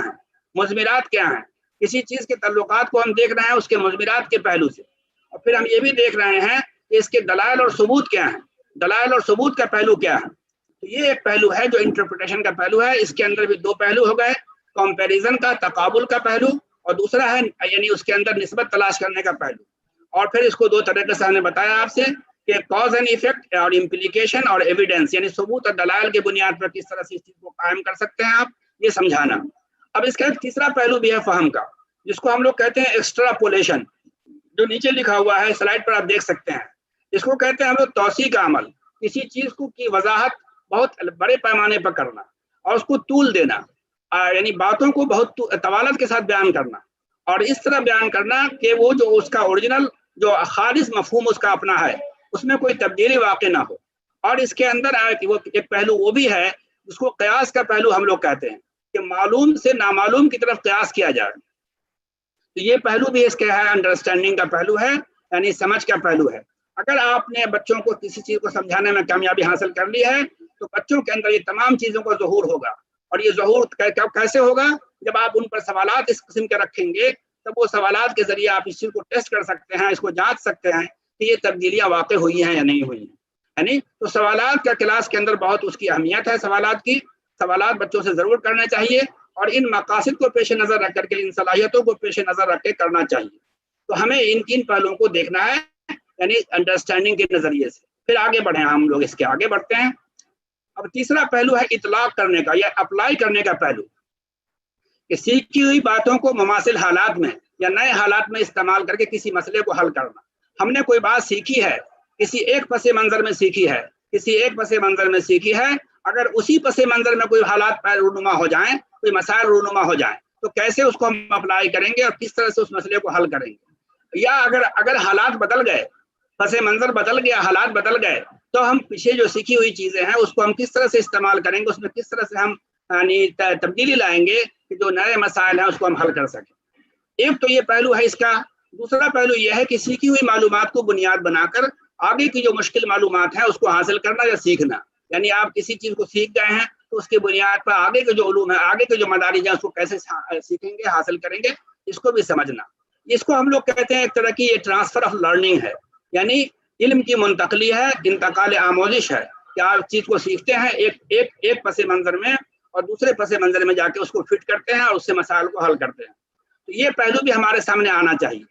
ہیں، کسی چیز کے تعلقات کو ہم دیکھ رہے ہیں اس کے مضمرات کے پہلو سے، اور پھر ہم یہ بھی دیکھ رہے ہیں کہ اس کے دلائل اور ثبوت کیا ہیں، دلائل اور ثبوت کا پہلو کیا ہے۔ تو یہ ایک پہلو ہے جو انٹرپریٹیشن کا پہلو ہے۔ اس کے اندر بھی دو پہلو ہو گئے، کمپیریزن کا، تقابل کا پہلو، اور دوسرا ہے یعنی اس کے اندر نسبت تلاش کرنے کا پہلو۔ اور پھر اس کو دو طریقے سے ہم نے بتایا آپ سے کہ کاز اینڈ ایفیکٹ اور امپلیکیشن اور ایویڈنس، یعنی ثبوت اور دلائل کی بنیاد پر کس طرح سے اس چیز کو قائم کر سکتے ہیں آپ، یہ سمجھانا۔ اب اس کا ایک تیسرا پہلو بھی ہے فہم کا، جس کو ہم لوگ کہتے ہیں ایکسٹراپولیشن، جو نیچے لکھا ہوا ہے سلائڈ پر آپ دیکھ سکتے ہیں۔ اس کو کہتے ہیں ہم لوگ توسیع کا عمل، کسی چیز کی وضاحت بہت بڑے پیمانے پر کرنا اور اس کو طول دینا، یعنی باتوں کو بہت طوالت کے ساتھ بیان کرنا، اور اس طرح بیان کرنا کہ وہ جو اس کا اوریجنل جو خالص مفہوم اس کا اپنا ہے، اس میں کوئی تبدیلی واقع نہ ہو۔ اور اس کے اندر وہ ایک پہلو وہ بھی ہے جس کو قیاس کا پہلو ہم لوگ کہتے ہیں، کہ معلوم سے نامعلوم کی طرف قیاس کیا جائے۔ تو یہ پہلو بھی اس کے ہے، انڈرسٹینڈنگ کا پہلو ہے، یعنی سمجھ کا پہلو ہے۔ اگر آپ نے بچوں کو کسی چیز کو سمجھانے میں کامیابی حاصل کر لی ہے تو بچوں کے اندر یہ تمام چیزوں کا ظہور ہوگا۔ اور یہ ظہور کیسے ہوگا؟ جب آپ ان پر سوالات اس قسم کے رکھیں گے، تب وہ سوالات کے ذریعے آپ اس چیز کو ٹیسٹ کر سکتے ہیں، اس کو جانچ سکتے ہیں کہ یہ تبدیلیاں واقع ہوئی ہیں یا نہیں ہوئی ہیں۔ یعنی تو سوالات کا کلاس کے اندر بہت اس کی اہمیت ہے، سوالات بچوں سے ضرور کرنے چاہیے، اور ان مقاصد کو پیش نظر رکھ کر کے، ان صلاحیتوں کو پیش نظر رکھ کے کرنا چاہیے۔ تو ہمیں ان تین پہلوؤں کو دیکھنا ہے، یعنی انڈرسٹینڈنگ کے نظریے سے۔ پھر آگے بڑھیں، ہم لوگ اس کے آگے بڑھتے ہیں۔ اب تیسرا پہلو ہے اطلاق کرنے کا یا اپلائی کرنے کا پہلو، کہ سیکھی ہوئی باتوں کو مماثل حالات میں یا نئے حالات میں استعمال کر کے کسی مسئلے کو حل کرنا۔ ہم نے کوئی بات سیکھی ہے، کسی ایک پس منظر میں سیکھی ہے، اگر اسی پس منظر میں کوئی حالات رونما ہو جائیں، کوئی مسائل رونما ہو جائیں، تو کیسے اس کو ہم اپلائی کریں گے اور کس طرح سے اس مسئلے کو حل کریں گے۔ یا اگر حالات بدل گئے، پس منظر بدل گیا، حالات بدل گئے، تو ہم پیچھے جو سیکھی ہوئی چیزیں ہیں اس کو ہم کس طرح سے استعمال کریں گے، اس میں کس طرح سے ہم یعنی تبدیلی لائیں گے کہ جو نئے مسائل ہیں اس کو ہم حل کر سکیں۔ ایک تو یہ پہلو ہے اس کا۔ دوسرا پہلو یہ ہے کہ سیکھی ہوئی معلومات کو بنیاد بنا کر آگے کی جو مشکل معلومات ہیں اس کو حاصل کرنا یا سیکھنا۔ یعنی آپ کسی چیز کو سیکھ گئے ہیں، تو اس کی بنیاد پر آگے کے جو علوم ہے، آگے کے جو مدارج ہیں، اس کو کیسے سیکھیں گے، حاصل کریں گے، اس کو بھی سمجھنا. اس کو ہم لوگ کہتے ہیں ایک طرح کی یہ ٹرانسفر آف لرننگ ہے، یعنی علم کی منتقلی ہے، انتقال آموزش ہے کہ آپ چیز کو سیکھتے ہیں ایک پس منظر میں اور دوسرے پس منظر میں جا کے اس کو فٹ کرتے ہیں اور اس سے مسائل کو حل کرتے ہیں. تو یہ پہلو بھی ہمارے سامنے آنا چاہیے.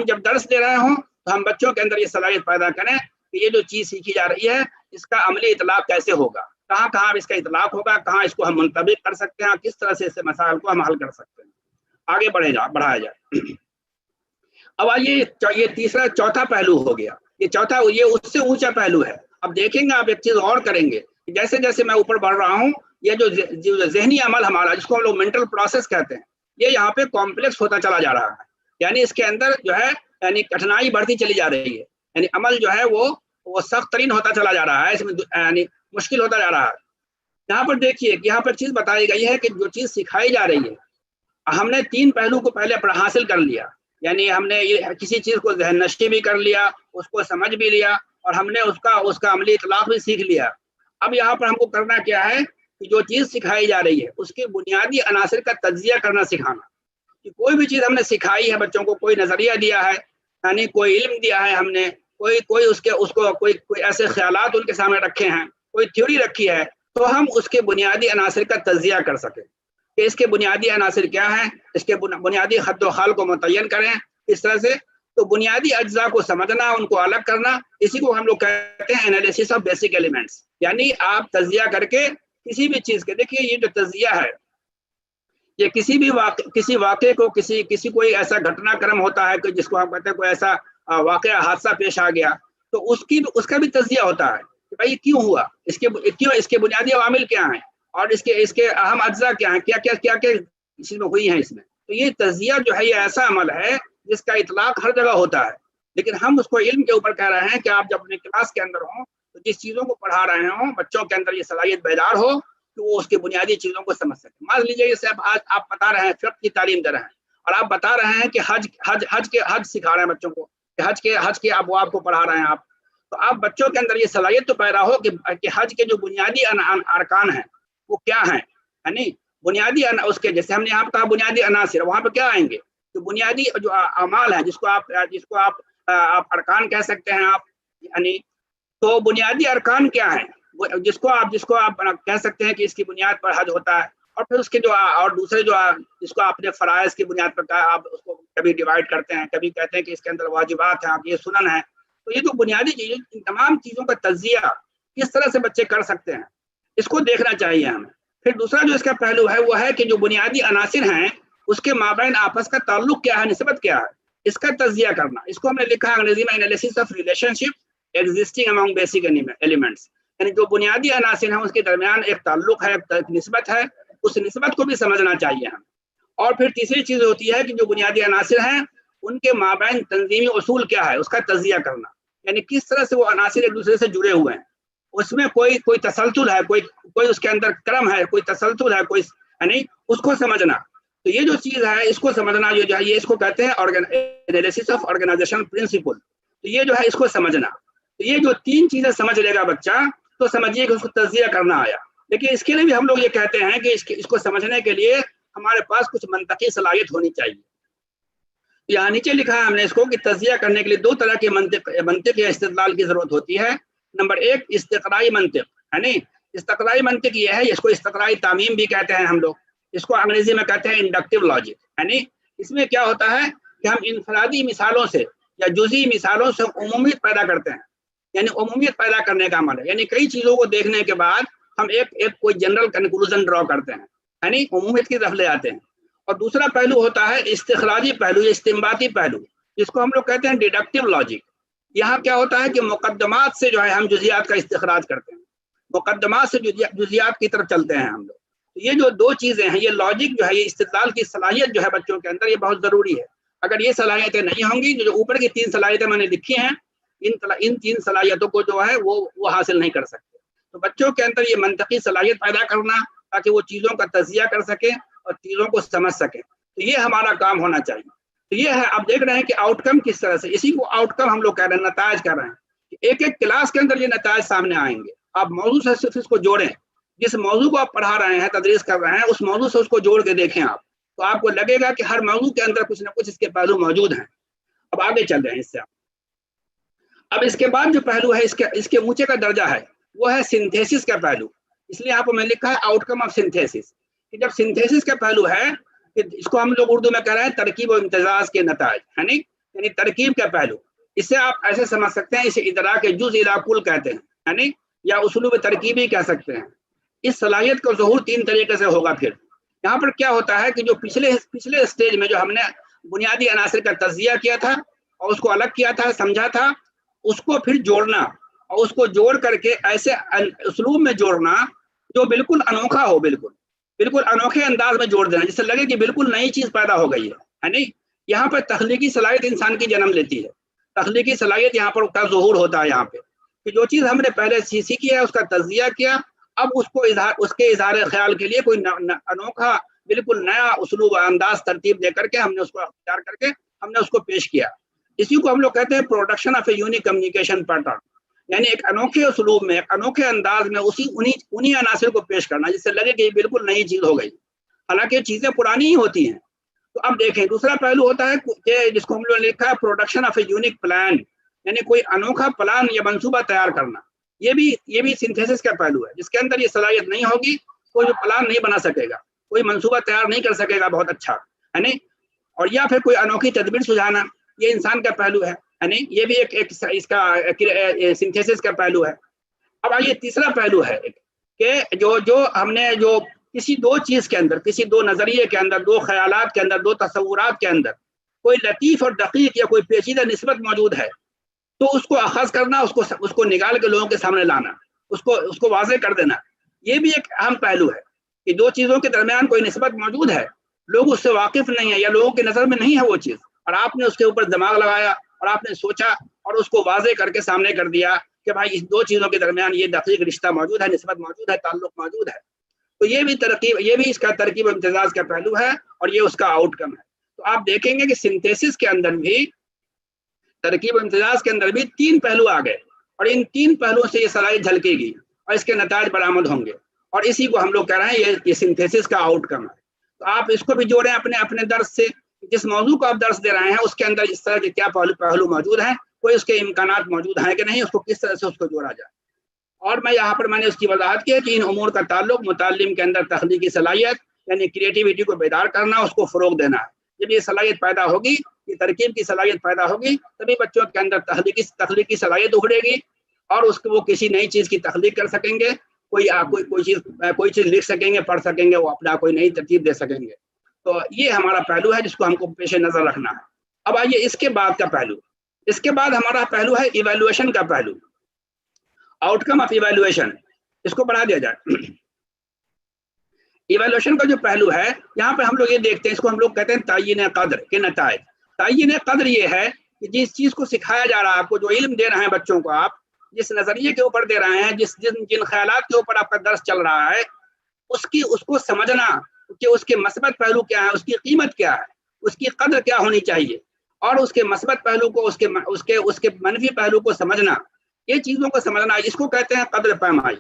جب درس دے رہے ہوں تو ہم بچوں کے اندر یہ صلاحیت پیدا کریں کہ یہ جو چیز سیکھی جا رہی ہے اس کا عملی اطلاق کیسے ہوگا، کہاں کہاں اس کا اطلاق ہوگا، کہاں اس کو ہم منطبق کر سکتے ہیں، کس طرح سے اس مسائل کو ہم حل کر سکتے ہیں، آگے بڑھایا جائے. اب آئیے یہ تیسرا چوتھا پہلو ہو گیا. یہ اس سے اونچا پہلو ہے. اب دیکھیں گے، آپ ایک چیز غور کریں گے، جیسے جیسے میں اوپر بڑھ رہا ہوں، یہ جو ذہنی عمل ہمارا جس کو ہم لوگ مینٹل پروسیس کہتے ہیں، یہ یہاں پہ کمپلیکس ہوتا چلا جا رہا ہے. یعنی اس کے اندر جو ہے یعنی کٹھنائی بڑھتی چلی جا رہی ہے، یعنی عمل جو ہے وہ سخت ترین ہوتا چلا جا رہا ہے، اس میں یعنی مشکل ہوتا جا رہا ہے. یہاں پر دیکھیے کہ یہاں پر چیز بتائی گئی ہے کہ جو چیز سکھائی جا رہی ہے، ہم نے 3 پہلو کو پہلے حاصل کر لیا. یعنی ہم نے کسی چیز کو ذہن نشی بھی کر لیا، اس کو سمجھ بھی لیا، اور ہم نے اس کا عملی اطلاق بھی سیکھ لیا. اب یہاں پر ہم کو کرنا کیا ہے کہ جو چیز سکھائی جا رہی ہے اس کے بنیادی عناصر کا تجزیہ کرنا سکھانا. کہ کوئی بھی چیز ہم نے سکھائی ہے بچوں کو، کوئی نظریہ دیا ہے، یعنی کوئی علم دیا ہے ہم نے، کوئی ایسے خیالات ان کے سامنے رکھے ہیں، کوئی تھیوری رکھی ہے، تو ہم اس کے بنیادی عناصر کا تجزیہ کر سکیں کہ اس کے بنیادی عناصر کیا ہیں، اس کے بنیادی خط و خال کو متعین کریں. اس طرح سے تو بنیادی اجزاء کو سمجھنا، ان کو الگ کرنا، اسی کو ہم لوگ کہتے ہیں انالیسس آف بیسک ایلیمنٹس. یعنی آپ تجزیہ کر کے کسی بھی چیز کے، دیکھیے یہ جو تجزیہ ہے یہ کسی واقعے کو کوئی ایسا گھٹنا کرم ہوتا ہے کہ جس کو ہم کہتے ہیں کوئی ایسا واقعہ حادثہ پیش آ گیا، تو اس کا بھی تجزیہ ہوتا ہے کہ بھائی کیوں ہوا، اس کے بنیادی عوامل کیا ہیں، اور اس کے اہم اجزاء کیا ہیں، کیا چیز میں ہوئی ہیں اس میں. تو یہ تجزیہ جو ہے یہ ایسا عمل ہے جس کا اطلاق ہر جگہ ہوتا ہے، لیکن ہم اس کو علم کے اوپر کہہ رہے ہیں کہ آپ جب اپنے کلاس کے اندر ہوں تو جس چیزوں کو پڑھا رہے ہوں بچوں کے اندر یہ صلاحیت بیدار ہو کہ وہ اس کی بنیادی چیزوں کو سمجھ سکیں. مان لیجیے جیسے آج آپ بتا رہے ہیں فقہ کی تعلیم دے رہے ہیں، اور آپ بتا رہے ہیں کہ حج سکھا رہے ہیں بچوں کو، کہ حج کے ابواب کو پڑھا رہے ہیں آپ، تو آپ بچوں کے اندر یہ صلاحیت تو پیدا ہو کہ حج کے جو بنیادی ارکان ہیں وہ کیا ہیں، یعنی بنیادی اس کے جیسے ہم نے یہاں کہا بنیادی عناصر، وہاں پہ کیا آئیں گے تو بنیادی جو اعمال ہیں جس کو آپ ارکان کہہ سکتے ہیں آپ، یعنی تو بنیادی ارکان کیا ہیں جس کو آپ کہہ سکتے ہیں کہ اس کی بنیاد پر حج ہوتا ہے. اور پھر اس کے جو اور دوسرے جو جس کو آپ نے فرائض کی بنیاد پر کہا، آپ اس کو کبھی ڈیوائڈ کرتے ہیں، کبھی کہتے ہیں کہ اس کے اندر واجبات ہیں، یہ سنن ہے. تو یہ جو بنیادی چیزیں، ان تمام چیزوں کا تجزیہ کس طرح سے بچے کر سکتے ہیں، اس کو دیکھنا چاہیے ہمیں. پھر دوسرا جو اس کا پہلو ہے وہ ہے کہ جو بنیادی عناصر ہیں اس کے مابین آپس کا تعلق کیا ہے، نسبت کیا ہے، اس کا تجزیہ کرنا. اس کو ہم نے لکھا ہے انگریزی میں analysis of relation ship existing among basic elements. یعنی جو بنیادی عناصر ہیں اس کے درمیان ایک تعلق ہے، ایک نسبت ہے، اس نسبت کو بھی سمجھنا چاہیے ہم. اور پھر تیسری چیز ہوتی ہے کہ جو بنیادی عناصر ہیں ان کے مابین تنظیمی اصول کیا ہے، اس کا تجزیہ کرنا. یعنی کس طرح سے وہ عناصر ایک دوسرے سے جڑے ہوئے ہیں، اس میں کوئی تسلسل ہے، کوئی اس کے اندر کرم ہے، کوئی تسلسل ہے، کوئی یعنی اس کو سمجھنا. تو یہ جو چیز ہے اس کو سمجھنا جو ہے یہ اس کو کہتے ہیں انالیسس آف آرگنائزیشن پرنسپل. تو یہ جو ہے اس کو سمجھنا. تو یہ جو 3 چیزیں سمجھ لے گا بچہ تو سمجھیے کہ اس کو تجزیہ کرنا آیا. لیکن اس کے لیے بھی ہم لوگ یہ کہتے ہیں کہ اس کو سمجھنے کے لیے ہمارے پاس کچھ منطقی صلاحیت ہونی چاہیے. یہاں نیچے لکھا ہے ہم نے اس کو کہ تجزیہ کرنے کے لیے 2 طرح کے منطق یا استدلال کی ضرورت ہوتی ہے. نمبر 1 استقرائی منطق، یعنی استقرائی منطق یہ ہے، اس کو استقرائی تعمیم بھی کہتے ہیں ہم لوگ، اس کو انگریزی میں کہتے ہیں انڈکٹیو لاجک. یعنی اس میں کیا ہوتا ہے کہ ہم انفرادی مثالوں سے یا جزئی مثالوں سے عمومیت پیدا کرتے ہیں. یعنی عمومیت پیدا کرنے کا عمل ہے، یعنی کئی چیزوں کو دیکھنے کے بعد ہم ایک کوئی جنرل کنکلوژن ڈرا کرتے ہیں، یعنی عمومیت کی طرف لے آتے ہیں. اور دوسرا پہلو ہوتا ہے استخراجی پہلو یا استنباطی پہلو، جس کو ہم لوگ کہتے ہیں ڈیڈکٹیو لاجک. یہاں کیا ہوتا ہے کہ مقدمات سے جو ہے ہم جزیات کا استخراج کرتے ہیں، مقدمات سے جزیات کی طرف چلتے ہیں ہم لوگ. تو یہ جو 2 چیزیں ہیں، یہ لاجک جو ہے، یہ استدلال کی صلاحیت جو ہے بچوں کے اندر، یہ بہت ضروری ہے. اگر یہ صلاحیتیں نہیں ہوں گی، جو اوپر کی 3 صلاحیتیں میں نے لکھی ہیں، ان 3 صلاحیتوں کو جو ہے وہ حاصل نہیں کر سکتے. تو بچوں کے اندر یہ منطقی صلاحیت پیدا کرنا تاکہ وہ چیزوں کا تجزیہ کر سکیں اور چیزوں کو سمجھ سکیں، تو یہ ہمارا کام ہونا چاہیے. تو یہ ہے، آپ دیکھ رہے ہیں کہ آؤٹ کم کس طرح سے، اسی کو آؤٹ کم ہم لوگ کہہ رہے ہیں، نتائج کر رہے ہیں کہ ایک کلاس کے اندر یہ نتائج سامنے آئیں گے. آپ موضوع سے صرف اس کو جوڑیں، جس موضوع کو آپ پڑھا رہے ہیں، تدریس کر رہے ہیں، اس موضوع سے اس کو جوڑ کے دیکھیں آپ، تو آپ کو لگے گا کہ ہر موضوع کے اندر کچھ نہ کچھ اس کے پہلو موجود ہیں۔ اب آگے چل رہے ہیں اس سے۔ اب اس کے بعد جو پہلو ہے، اس کے اونچے کا درجہ ہے، وہ ہے سنتھیسس کا پہلو۔ اس لیے آپ کو میں لکھا ہے آؤٹ کم آف سنتھیسس، کہ جب سنتھیسس کا پہلو ہے، کہ اس کو ہم لوگ اردو میں کہہ رہے ہیں ترکیب و امتزاج کے نتائج، ہے نہیں، یعنی ترکیب کا پہلو۔ اس سے آپ ایسے سمجھ سکتے ہیں، اسے ادراک جز الی کل کہتے ہیں، ہے نہیں، یا اسلوب ترکیبی کہہ سکتے ہیں۔ اس صلاحیت کا ظہور تین طریقے سے ہوگا۔ پھر یہاں پر کیا ہوتا ہے کہ جو پچھلے اسٹیج میں جو ہم نے بنیادی عناصر کا تجزیہ کیا تھا اور اس کو الگ کیا تھا، سمجھا تھا، اس کو پھر جوڑنا، اور اس کو جوڑ کر کے ایسے اسلوب میں جوڑنا جو بالکل انوکھا ہو، بالکل انوکھے انداز میں جوڑ دینا، جس سے لگے کہ بالکل نئی چیز پیدا ہو گئی ہے نہیں۔ یہاں پر تخلیقی صلاحیت انسان کی جنم لیتی ہے، تخلیقی صلاحیت یہاں پر کا ظہور ہوتا ہے یہاں پہ، کہ جو چیز ہم نے پہلے سیکھی ہے، اس کا تجزیہ کیا، اب اس کے اظہار خیال کے لیے کوئی انوکھا بالکل نیا اسلوب انداز ترتیب دے کر کے ہم نے اس کو اختیار کر کے ہم نے اس کو پیش کیا۔ اسی کو ہم لوگ کہتے ہیں production of a unique communication pattern, یعنی ایک انوکھے اسلوب میں، ایک انوکھے انداز میں انہی عناصر کو پیش کرنا جس سے لگے کہ یہ بالکل نئی چیز ہو گئی، حالانکہ چیزیں پرانی ہی ہوتی ہیں۔ تو اب دیکھیں دوسرا پہلو ہوتا ہے کہ جس کو ہم لوگوں نے لکھا ہے production of a unique plan, یعنی کوئی انوکھا پلان یا منصوبہ تیار کرنا۔ یہ بھی سنتھیسس کا پہلو ہے، جس کے اندر یہ صلاحیت نہیں ہوگی، کوئی جو پلان نہیں بنا سکے گا، کوئی منصوبہ تیار نہیں کر سکے گا بہت اچھا، ہے نہیں، اور یا پھر کوئی انوکھی تدبیر سجھانا، یہ انسان کا پہلو ہے نہیں، یہ بھی ایک اس کا سنتھیسس کا پہلو ہے۔ اب آئیے تیسرا پہلو ہے کہ جو ہم نے جو کسی دو چیز کے اندر، کسی دو نظریے کے اندر، دو خیالات کے اندر، دو تصورات کے اندر کوئی لطیف اور دقیق یا کوئی پیچیدہ نسبت موجود ہے، تو اس کو اخذ کرنا، اس کو نکال کے لوگوں کے سامنے لانا، اس کو واضح کر دینا، یہ بھی ایک اہم پہلو ہے کہ دو چیزوں کے درمیان کوئی نسبت موجود ہے، لوگ اس سے واقف نہیں ہے یا لوگوں کی نظر میں نہیں ہے وہ چیز، اور آپ نے اس کے اوپر دماغ لگایا اور آپ نے سوچا اور اس کو واضح کر کے سامنے کر دیا کہ بھائی اس دو چیزوں کے درمیان یہ دقیق رشتہ موجود ہے، نسبت موجود ہے، تعلق موجود ہے۔ تو یہ بھی اس کا ترکیب و امتزاج کا پہلو ہے اور یہ اس کا آؤٹ کم ہے۔ تو آپ دیکھیں گے کہ سنتھیسس کے اندر بھی، ترکیب و امتزاج کے اندر بھی تین پہلو آ گئے، اور ان تین پہلوؤں سے یہ صلاحیت جھلکے گی اور اس کے نتائج برآمد ہوں گے، اور اسی کو ہم لوگ کہہ رہے ہیں یہ سنتھیسس کا آؤٹ کم ہے۔ تو آپ اس کو بھی جوڑیں اپنے درس سے، جس موضوع کو آپ درس دے رہے ہیں اس کے اندر اس طرح کے کیا پہلو موجود ہیں، کوئی اس کے امکانات موجود ہیں کہ نہیں، اس کو کس طرح سے اس کو جوڑا جائے۔ اور میں نے اس کی وضاحت کی ہے کہ ان امور کا تعلق متعلم کے اندر تخلیقی صلاحیت یعنی کریٹیوٹی کو بیدار کرنا، اس کو فروغ دینا ہے۔ جب یہ صلاحیت پیدا ہوگی، یہ ترکیب کی صلاحیت پیدا ہوگی، تبھی بچوں کے اندر تخلیقی صلاحیت ابھرے گی اور وہ کسی نئی چیز کی تخلیق کر سکیں گے، کوئی چیز لکھ سکیں گے، پڑھ سکیں گے، وہ اپنا کوئی نئی ترتیب دے سکیں گے۔ تو یہ ہمارا پہلو ہے جس کو ہم کو پیش نظر رکھنا ہے۔ اب آئیے اس کے بعد کا پہلو، اس کے بعد ہمارا پہلو ہے ایویلویشن کا پہلو، آؤٹ کم آف ایویلویشن، اس کو بڑھا دیا جائے۔ ایویلویشن کا جو پہلو ہے، یہاں پہ ہم لوگ یہ دیکھتے ہیں، اس کو ہم لوگ کہتے ہیں تعیین قدر کے نتائج۔ تعیین قدر یہ ہے کہ جس چیز کو سکھایا جا رہا ہے، آپ کو جو علم دے رہے ہیں بچوں کو، آپ جس نظریے کے اوپر دے رہے ہیں، جن خیالات کے اوپر آپ کا درس چل رہا ہے، اس کو سمجھنا کہ اس کے مثبت پہلو کیا ہے، اس کی قیمت کیا ہے، اس کی قدر کیا ہونی چاہیے، اور اس کے مثبت پہلو کو، اس کے منفی پہلو کو سمجھنا، یہ چیزوں کو سمجھنا، اس کو کہتے ہیں قدر پیمائی۔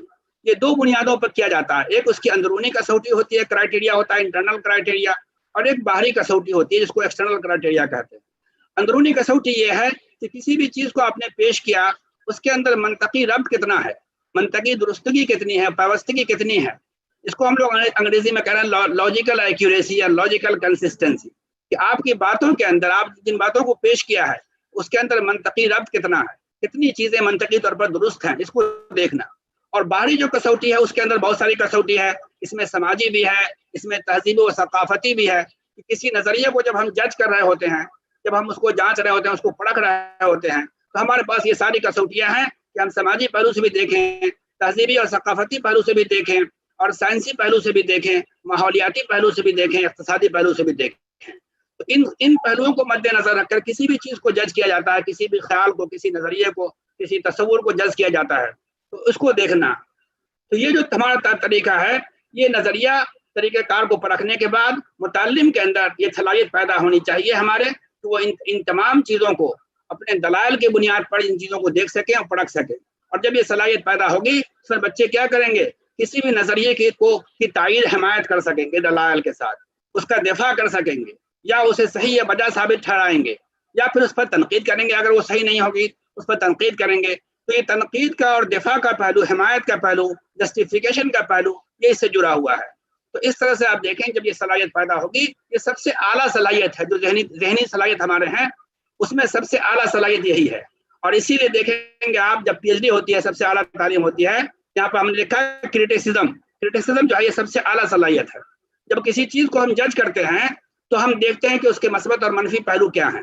یہ دو بنیادوں پر کیا جاتا ہے، ایک اس کی اندرونی کسوٹی ہوتی ہے، کرائٹیریا ہوتا ہے انٹرنل کرائٹیریا، اور ایک باہری کسوٹی ہوتی ہے جس کو ایکسٹرنل کرائٹیریا کہتے ہیں۔ اندرونی کسوٹی یہ ہے کہ کسی بھی چیز کو آپ نے پیش کیا، اس کے اندر منطقی ربط کتنا ہے، منطقی درستگی کتنی ہے، پیوستگی کتنی ہے، اس کو ہم لوگ انگریزی میں کہہ رہے ہیں لاجیکل ایکوریسی یا لاجیکل کنسسٹنسی، کہ آپ کی باتوں کے اندر، آپ جن باتوں کو پیش کیا ہے اس کے اندر منطقی ربط کتنا ہے، کتنی چیزیں منطقی طور پر درست ہیں، اس کو دیکھنا۔ اور باہری جو کسوٹی ہے اس کے اندر بہت ساری کسوٹی ہے، اس میں سماجی بھی ہے، اس میں تہذیبی و ثقافتی بھی ہے، کہ کسی نظریے کو جب ہم جج کر رہے ہوتے ہیں، جب ہم اس کو جانچ رہے ہوتے ہیں، اس کو پرکھ رہے ہوتے ہیں، تو ہمارے پاس یہ ساری کسوٹیاں ہیں کہ ہم سماجی پہلو سے بھی دیکھیں، تہذیبی اور ثقافتی پہلو سے بھی دیکھیں، اور سائنسی پہلو سے بھی دیکھیں، ماحولیاتی پہلو سے بھی دیکھیں، اقتصادی پہلو سے بھی دیکھیں۔ تو ان پہلوؤں کو مد نظر رکھ کر کسی بھی چیز کو جج کیا جاتا ہے، کسی بھی خیال کو، کسی نظریے کو، کسی تصور کو جج کیا جاتا ہے، تو اس کو دیکھنا۔ تو یہ جو ہمارا طریقہ ہے، یہ نظریہ طریقہ کار کو پرکھنے کے بعد متعلم کے اندر یہ صلاحیت پیدا ہونی چاہیے ہمارے، کہ وہ ان تمام چیزوں کو اپنے دلائل کی بنیاد پر ان چیزوں کو دیکھ سکیں اور پرکھ سکیں۔ اور جب یہ صلاحیت پیدا ہوگی، پھر بچے کیا کریں گے کسی بھی نظریے کی تائید حمایت کر سکیں گے دلائل کے ساتھ، اس کا دفاع کر سکیں گے، یا اسے صحیح یا بدعہ ثابت ٹھہرائیں گے، یا پھر اس پر تنقید کریں گے اگر وہ صحیح نہیں ہوگی اس پر تنقید کریں گے. تو یہ تنقید کا اور دفاع کا پہلو، حمایت کا پہلو، جسٹیفیکیشن کا پہلو، یہ اس سے جڑا ہوا ہے. تو اس طرح سے آپ دیکھیں جب یہ صلاحیت پیدا ہوگی، یہ سب سے اعلیٰ صلاحیت ہے. جو ذہنی صلاحیت ہمارے ہیں اس میں سب سے اعلیٰ صلاحیت یہی ہے. اور اسی لیے دیکھیں گے آپ جب پی ایچ ڈی ہوتی ہے، سب سے اعلیٰ تعلیم ہوتی ہے، یہاں پہ ہم نے لکھا ہے کریٹیسزم جو ہے یہ سب سے اعلیٰ صلاحیت ہے. جب کسی چیز کو ہم جج کرتے ہیں تو ہم دیکھتے ہیں کہ اس کے مثبت اور منفی پہلو کیا ہیں،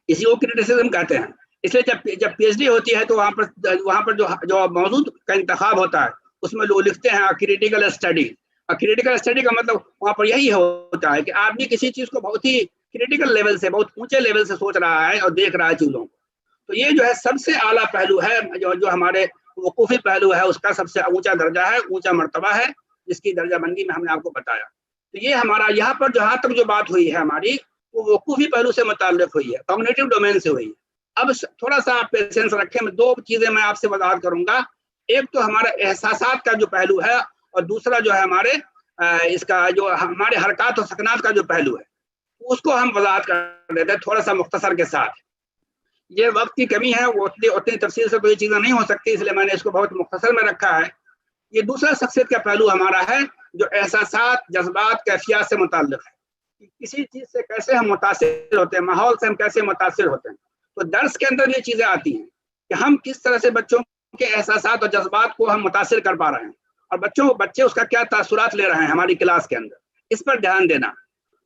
اسی کو کریٹیسزم کہتے ہیں. اس لیے جب پی ایچ ڈی ہوتی ہے تو وہاں پر جو موضوع کا انتخاب ہوتا ہے اس میں لوگ لکھتے ہیں کریٹیکل اسٹڈی. اور کریٹیکل اسٹڈی کا مطلب وہاں پر یہی ہوتا ہے کہ آدمی کسی چیز کو بہت ہی کریٹیکل لیول سے، بہت اونچے لیول سے سوچ رہا ہے اور دیکھ رہا ہے چیزوں کو. تو یہ جو ہے سب سے اعلیٰ پہلو ہے، جو ہمارے وقوفی پہلو ہے اس کا سب سے اونچا درجہ ہے، اونچا مرتبہ ہے، جس کی درجہ بندی میں ہم نے آپ کو بتایا. تو یہ ہمارا یہاں پر جہاں تک جو بات ہوئی ہے ہماری، وہ وقوفی پہلو سے متعلق ہوئی ہے، کognitive ڈومین سے ہوئی ہے. اب تھوڑا سا آپ پیشنس رکھیں، میں دو چیزیں میں آپ سے وضاحت کروں گا. ایک تو ہمارا احساسات کا جو پہلو ہے، اور دوسرا جو ہے ہمارے اس کا جو ہمارے حرکات و سکنات کا جو پہلو ہے اس کو ہم وضاحت کر دیتے ہیں تھوڑا سا مختصر کے ساتھ. یہ وقت کی کمی ہے، وہ اتنی تفصیل سے تو یہ چیزیں نہیں ہو سکتی، اس لیے میں نے اس کو بہت مختصر میں رکھا ہے. یہ دوسرا شخصیت کا پہلو ہمارا ہے جو احساسات، جذبات، کیفیات سے متعلق ہے. کسی چیز سے کیسے ہم متاثر ہوتے ہیں، ماحول سے ہم کیسے متاثر ہوتے ہیں. تو درس کے اندر یہ چیزیں آتی ہیں کہ ہم کس طرح سے بچوں کے احساسات اور جذبات کو ہم متاثر کر پا رہے ہیں، اور بچے اس کا کیا تاثرات لے رہے ہیں ہماری کلاس کے اندر، اس پر دھیان دینا.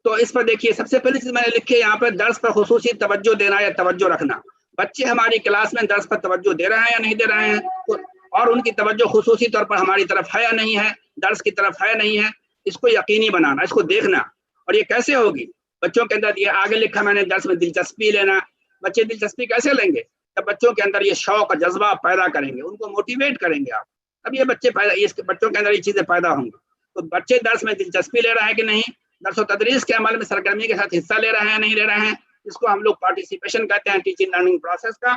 تو اس پر دیکھیے سب سے پہلی چیز میں نے لکھی ہے یہاں پر، درس پر خصوصی توجہ دینا یا توجہ رکھنا. بچے ہماری کلاس میں درس پر توجہ دے رہے ہیں یا نہیں دے رہے ہیں، اور ان کی توجہ خصوصی طور پر ہماری طرف ہے یا نہیں ہے، درس کی طرف ہے نہیں ہے، اس کو یقینی بنانا، اس کو دیکھنا. اور یہ کیسے ہوگی؟ بچوں کے اندر یہ آگے لکھا میں نے، درس میں دلچسپی لینا. بچے دلچسپی کیسے لیں گے؟ جب بچوں کے اندر یہ شوق اور جذبہ پیدا کریں گے، ان کو موٹیویٹ کریں گے آپ، اب یہ بچوں کے اندر یہ چیزیں پیدا ہوں گی. تو بچے درس میں دلچسپی لے رہے ہیں کہ نہیں، درس و تدریس کے عمل میں سرگرمی کے ساتھ حصہ لے رہے ہیں نہیں لے رہے ہیں، اس کو ہم لوگ پارٹیسپیشن کہتے ہیں ٹیچنگ لرننگ پروسیس کا.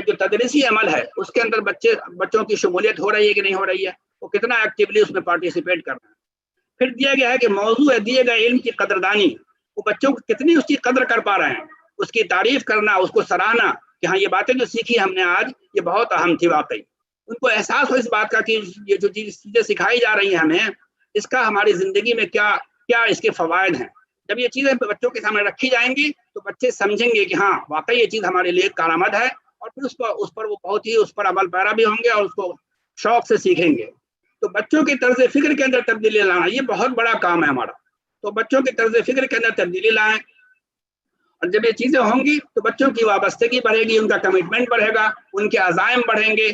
جو تدریسی عمل ہے اس کے اندر بچوں کی شمولیت ہو رہی ہے کہ نہیں ہو رہی ہے، وہ کتنا ایکٹیولی اس میں پارٹیسپیٹ کر رہے ہیں. پھر دیا گیا ہے کہ موضوع ہے دیے گئے علم کی قدردانی، وہ بچوں کو کتنی اس کی قدر کر پا رہے ہیں، اس کی تعریف کرنا، اس کو سراہنا کہ ہاں یہ باتیں جو سیکھی ہم نے آج یہ بہت اہم تھی واقعی. ان کو احساس ہو اس بات کا کہ یہ جو چیزیں سکھائی جا رہی ہیں ہمیں، اس کا ہماری زندگی میں کیا اس کے فوائد ہیں. جب یہ چیزیں بچوں کے سامنے رکھی جائیں گی تو بچے سمجھیں گے کہ ہاں واقعی یہ چیز ہمارے لیے کارآمد ہے، اور پھر اس پر وہ بہت ہی اس پر عمل پیرا بھی ہوں گے اور اس کو شوق سے سیکھیں گے. تو بچوں کی طرز فکر کے اندر تبدیلی لانا یہ بہت بڑا کام ہے ہمارا. تو بچوں کی طرز فکر کے اندر تبدیلی لائیں، اور جب یہ چیزیں ہوں گی تو بچوں کی وابستگی بڑھے گی، ان کا کمٹمنٹ بڑھے گا، ان کے عزائم بڑھیں گے.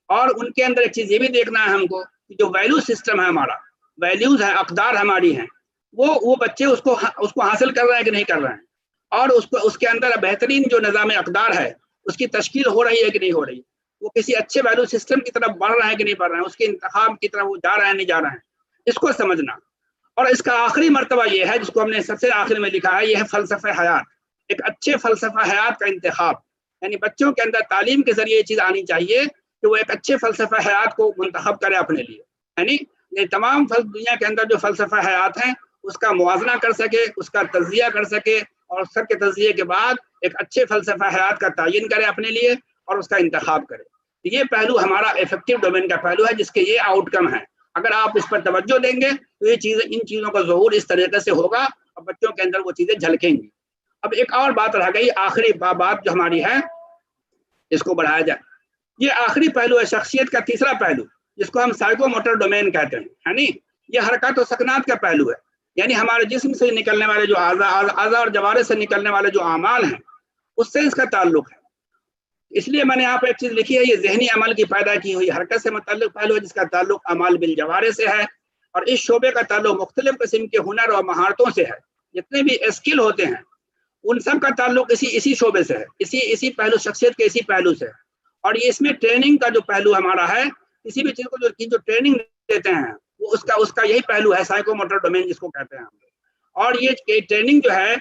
اور ان کے اندر ایک چیز یہ بھی دیکھنا ہے ہم کو کہ جو ویلیو سسٹم ہے ہمارا، ویلیوز ہیں، اقدار ہماری ہیں، وہ بچے اس کو حاصل کر رہے ہیں کہ نہیں کر رہے ہیں، اور اس کے اندر بہترین جو نظام اقدار ہے اس کی تشکیل ہو رہی ہے کہ نہیں ہو رہی، وہ کسی اچھے ویلیو سسٹم کی طرف بڑھ رہے ہیں کہ نہیں بڑھ رہے ہیں، اس کے انتخاب کی طرف وہ جا رہے ہیں نہیں جا رہے ہیں، اس کو سمجھنا. اور اس کا آخری مرتبہ یہ ہے جس کو ہم نے سب سے آخر میں لکھا ہے، یہ ہے فلسفہ حیات. ایک اچھے فلسفہ حیات کا انتخاب، یعنی بچوں کے اندر تعلیم کے ذریعے یہ چیز آنی چاہیے کہ وہ ایک اچھے فلسفہ حیات کو منتخب کرے اپنے لیے. یعنی یہ تمام دنیا کے اندر جو فلسفہ حیات ہیں اس کا موازنہ کر سکے، اس کا تجزیہ کر سکے، اور سب کے تجزیے کے بعد ایک اچھے فلسفہ حیات کا تعین کرے اپنے لیے اور اس کا انتخاب کرے. یہ پہلو ہمارا افیکٹو ڈومین کا پہلو ہے جس کے یہ آؤٹ کم ہے. اگر آپ اس پر توجہ دیں گے تو ان چیزوں کا ظہور اس طریقے سے ہوگا اور بچوں کے اندر وہ چیزیں جھلکیں گی. اب ایک اور بات رہ گئی، آخری بات جو ہماری ہے اس کو بڑھایا جائے. یہ آخری پہلو ہے شخصیت کا تیسرا پہلو، جس کو ہم سائیکو موٹر ڈومین کہتے ہیں. یعنی یہ حرکات و سکنات کا پہلو ہے، یعنی ہمارے جسم سے نکلنے والے جو اعضاء اور جوارح سے نکلنے والے جو اعمال ہیں اس سے اس کا تعلق ہے. اس لیے میں نے یہاں پہ ایک چیز لکھی ہے، یہ ذہنی عمل کی پیدا کی ہوئی حرکت سے متعلق پہلو ہے جس کا تعلق اعمال بالجوارح سے ہے، اور اس شعبے کا تعلق مختلف قسم کے ہنر اور مہارتوں سے ہے. جتنے بھی اسکل ہوتے ہیں ان سب کا تعلق اسی شعبے سے ہے، اسی پہلو، شخصیت کے اسی پہلو سے ہے. اور یہ اس میں ٹریننگ کا جو پہلو ہمارا ہے، کسی بھی چیز کو جو ٹریننگ دیتے ہیں وہ اس کا یہی پہلو ہے، سائیکو موٹر ڈومین جس کو کہتے ہیں. اور یہ ٹریننگ جو ہے،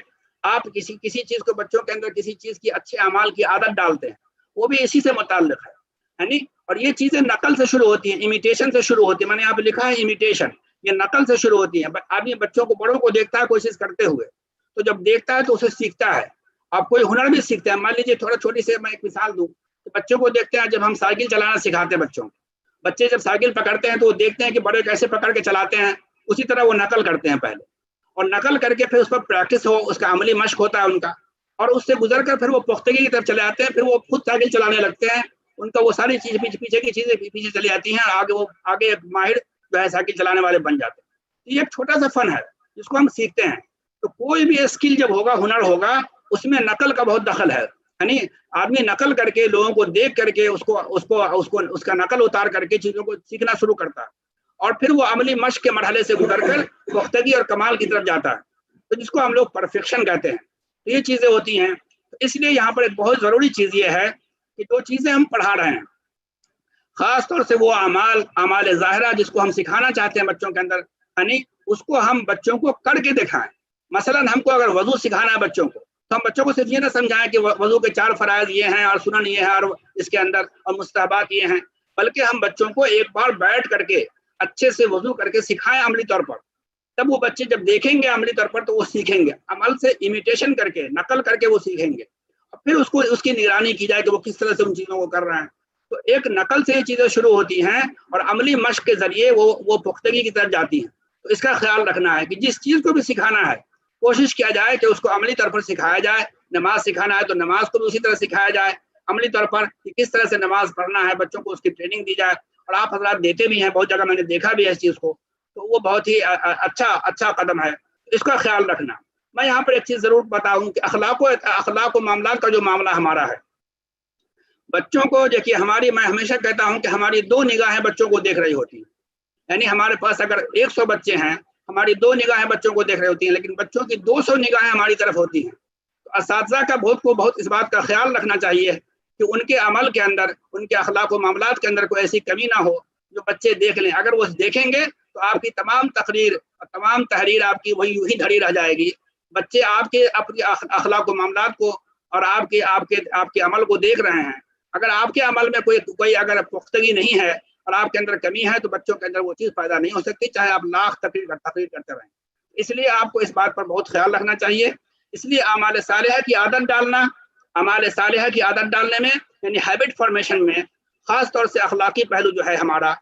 آپ کسی چیز کو بچوں کے اندر کسی چیز کی اچھے اعمال کی عادت ڈالتے ہیں، وہ بھی اسی سے متعلق ہے. ہے نہیں. اور یہ چیزیں نقل سے شروع ہوتی ہیں, امیٹیشن سے شروع ہوتی ہے. میں نے یہاں پہ لکھا ہے امیٹیشن, یہ نقل سے شروع ہوتی ہے. آدمی بچوں کو, بڑوں کو دیکھتا ہے کوشش کرتے ہوئے, تو جب دیکھتا ہے تو اسے سیکھتا ہے. آپ کوئی ہنر بھی سیکھتے ہیں. مان لیجیے تھوڑا چھوٹی سے میں ایک مثال دوں, تو بچوں کو دیکھتے ہیں جب ہم سائیکل چلانا سکھاتے ہیں بچوں کو, بچے جب سائیکل پکڑتے ہیں تو وہ دیکھتے ہیں کہ بڑے کیسے پکڑ کے چلاتے ہیں, اسی طرح وہ نقل کرتے ہیں پہلے, اور نقل کر کے پھر اس پر پریکٹس ہو, اس کا عملی مشق ہوتا ہے ان کا, اور اس سے گزر کر پھر وہ پختگی کی طرف چلے آتے ہیں. پھر وہ خود سائیکل چلانے لگتے ہیں, ان کا وہ ساری چیزیں پیچھے کی چیزیں پیچھے چلی جاتی ہیں, آگے وہ آگے ایک ماہر جو ہے سائیکل چلانے والے بن جاتے ہیں. یہ ایک چھوٹا سا فن ہے جس کو ہم سیکھتے ہیں. تو کوئی بھی اسکل جب ہوگا, ہنر ہوگا, اس میں نقل کا بہت دخل ہے. یعنی آدمی نقل کر کے, لوگوں کو دیکھ کر کے اس کا نقل اتار کر کے چیزوں کو سیکھنا شروع کرتا ہے, اور پھر وہ عملی مشق کے مرحلے سے گزر کر پختگی اور کمال کی طرف جاتا ہے, تو جس کو ہم لوگ پرفیکشن کہتے ہیں. تو یہ چیزیں ہوتی ہیں. اس لیے یہاں پر ایک بہت ضروری چیز یہ ہے کہ جو چیزیں ہم پڑھا رہے ہیں, خاص طور سے وہ اعمال ظاہرہ جس کو ہم سکھانا چاہتے ہیں بچوں کے اندر, یعنی اس کو ہم بچوں کو کر کے دکھائیں. مثلا ہم کو اگر وضو سکھانا ہے بچوں کو, تو ہم بچوں کو صرف یہ نہ سمجھائیں کہ وضو کے 4 فرائض یہ ہیں اور سنن یہ ہیں اور اس کے اندر اور مستحبات یہ ہیں, بلکہ ہم بچوں کو ایک بار بیٹھ کر کے اچھے سے وضو کر کے سکھائیں عملی طور پر. تب وہ بچے جب دیکھیں گے عملی طور پر تو وہ سیکھیں گے, عمل سے امیٹیشن کر کے, نقل کر کے وہ سیکھیں گے. اور پھر اس کی نگرانی کی جائے کہ وہ کس طرح سے ان چیزوں کو کر رہے ہیں. تو ایک نقل سے یہ چیزیں شروع ہوتی ہیں اور عملی مشق کے ذریعے وہ پختگی کی طرف جاتی ہیں. تو اس کا خیال رکھنا ہے کہ جس چیز کو بھی سکھانا ہے کوشش کیا جائے کہ اس کو عملی طور پر سکھایا جائے. نماز سکھانا ہے تو نماز کو بھی اسی طرح سکھایا جائے عملی طور پر, کہ کس طرح سے نماز پڑھنا ہے, بچوں کو اس کی ٹریننگ دی جائے. اور آپ حضرات دیتے بھی ہیں, بہت جگہ میں نے دیکھا بھی ہے اس چیز کو, تو وہ بہت ہی اچھا قدم ہے. اس کا خیال رکھنا. میں یہاں پر ایک چیز ضرور بتاؤں کہ اخلاق و معاملات کا جو معاملہ ہمارا ہے, بچوں کو دیکھیے, میں ہمیشہ کہتا ہوں کہ ہماری 2 نگاہیں بچوں کو دیکھ رہی ہوتی ہیں. یعنی ہمارے پاس اگر 100 بچے ہیں, ہماری 2 نگاہیں بچوں کو دیکھ رہی ہوتی ہیں, لیکن بچوں کی 200 نگاہیں ہماری طرف ہوتی ہیں. تو اساتذہ کا بہت اس بات کا خیال رکھنا چاہیے کہ ان کے عمل کے اندر, ان کے اخلاق و معاملات کے اندر کوئی ایسی کمی نہ ہو جو بچے دیکھ لیں. اگر وہ دیکھیں گے تو آپ کی تمام تقریر اور تمام تحریر آپ کی وہی یوں ہی دھری رہ جائے گی. بچے آپ کے اپنے اخلاق و معاملات کو اور آپ کے عمل کو دیکھ رہے ہیں. اگر آپ کے عمل میں کوئی اگر پختگی نہیں ہے اور آپ کے اندر کمی ہے, تو بچوں کے اندر وہ چیز پیدا نہیں ہو سکتی, چاہے آپ لاکھ تقریر کرتے رہیں. اس لیے آپ کو اس بات پر بہت خیال رکھنا چاہیے. اس لیے اعمال صالحہ کی عادت ڈالنے میں, یعنی ہیبٹ فارمیشن میں, خاص طور سے اخلاقی پہلو جو ہے ہمارا,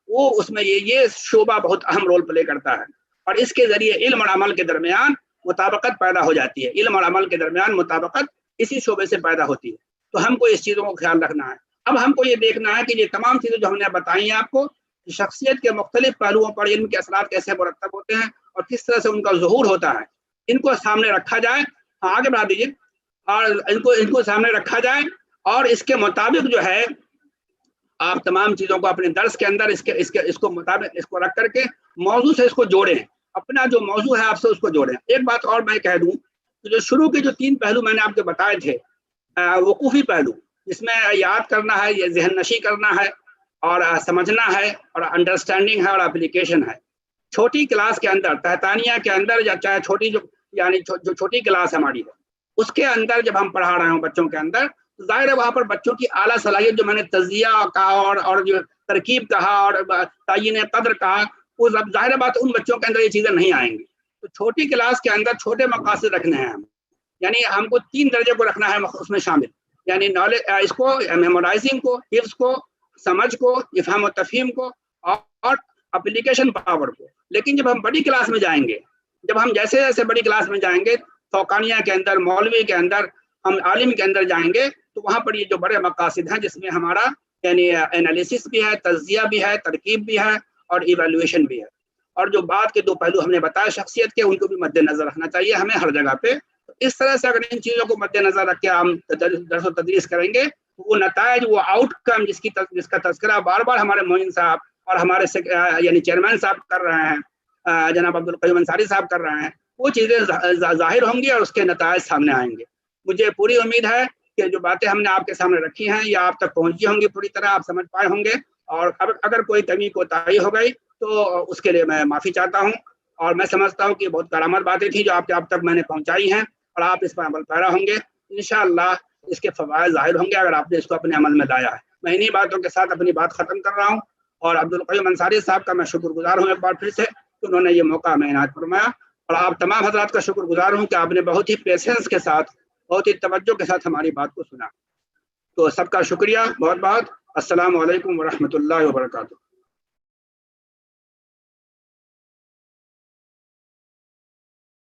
وہ اس میں یہ شعبہ بہت اہم رول پلے کرتا ہے. اور اس کے ذریعے علم اور عمل کے درمیان مطابقت پیدا ہو جاتی ہے. علم اور عمل کے درمیان مطابقت اسی شعبے سے پیدا ہوتی ہے. تو ہم کو اس چیزوں کو خیال رکھنا ہے. اب ہم کو یہ دیکھنا ہے کہ یہ تمام چیزیں جو ہم نے بتائی ہیں آپ کو, شخصیت کے مختلف پہلوؤں پر علم کے اثرات کیسے مرتب ہوتے ہیں اور کس طرح سے ان کا ظہور ہوتا ہے, ان کو سامنے رکھا جائے. آگے بڑھا دیجیے. اور ان کو سامنے رکھا جائے, اور اس کے مطابق جو ہے آپ تمام چیزوں کو اپنے درس کے اندر اس کو رکھ کر کے موضوع سے اس کو جوڑیں. اپنا جو موضوع ہے آپ سے اس کو جوڑیں. ایک بات اور میں کہہ دوں کہ جو شروع کے جو 3 پہلو میں نے آپ کو بتائے تھے, وقوفی پہلو, جس میں یاد کرنا ہے, یہ ذہن نشی کرنا ہے, اور سمجھنا ہے, اور انڈرسٹینڈنگ ہے, اور اپلیکیشن ہے. چھوٹی کلاس کے اندر, تحتانیہ کے اندر, یا چاہے جو چھوٹی کلاس ہماری ہے, اس کے اندر جب ہم پڑھا رہے ہوں بچوں کے اندر, تو ظاہر ہے وہاں پر بچوں کی اعلیٰ صلاحیت, جو میں نے تجزیہ کہا اور جو ترکیب کہا اور تعین قدر کہا, وہ ظاہر بات ان بچوں کے اندر یہ چیزیں نہیں آئیں گی. تو چھوٹی کلاس کے اندر چھوٹے مقاصد رکھنے ہیں ہم, یعنی ہم کو 3 درجے کو رکھنا ہے اس میں شامل, یعنی نالج, اس کو میمورائزنگ کو, حفظ کو, سمجھ کو, افہام و تفہیم کو, اور اپلیکیشن پاور کو. لیکن جب ہم بڑی کلاس میں جائیں گے, جب ہم جیسے بڑی کلاس میں جائیں گے, فوقانیہ کے اندر, مولوی کے اندر, ہم عالم کے اندر جائیں گے, تو وہاں پر یہ جو بڑے مقاصد ہیں, جس میں ہمارا یعنی انالیسس بھی ہے, تجزیہ بھی ہے, ترکیب بھی ہے, اور ایویلویشن بھی ہے. اور جو بعد کے 2 پہلو ہم نے بتایا شخصیت کے, ان کو بھی مد نظر رکھنا چاہیے ہمیں ہر جگہ پہ. اس طرح سے اگر ان چیزوں کو مد نظر رکھ کے ہم درس و تدریس کریں گے, وہ نتائج, وہ آؤٹ کم جس کا تذکرہ بار بار ہمارے معین صاحب اور ہمارے یعنی چیئرمین صاحب کر رہے ہیں, جناب عبدالقیوم انصاری صاحب کر رہے ہیں, وہ چیزیں ظاہر ہوں گی اور اس کے نتائج سامنے آئیں گے. مجھے پوری امید ہے کہ جو باتیں ہم نے آپ کے سامنے رکھی ہیں یہ آپ تک پہنچی ہوں گی پوری طرح, آپ سمجھ پائے ہوں گے. اور اگر کوئی کمی کوتاہی ہو گئی تو اس کے لیے میں معافی چاہتا ہوں. اور میں سمجھتا ہوں کہ بہت کارآمد باتیں تھیں جو آپ کے اب تک میں نے پہنچائی ہیں, اور آپ اس پر عمل پیرا ہوں گے. انشاءاللہ اس کے فوائد ظاہر ہوں گے اگر آپ نے اس کو اپنے عمل میں لایا ہے. میں انہیں باتوں کے ساتھ اپنی بات ختم کر رہا ہوں، اور عبدالقیوم انصاری صاحب کا میں شکر گزار ہوں ایک بار پھر سے کہ انہوں نے یہ موقع ہمیں عنایت فرمایا، اور آپ تمام حضرات کا شکر گزار ہوں کہ آپ نے بہت ہی پیشنس کے ساتھ، بہت ہی توجہ کے ساتھ ہماری بات کو سنا۔ تو سب کا شکریہ بہت بہت۔ السلام علیکم ورحمۃ اللہ وبرکاتہ۔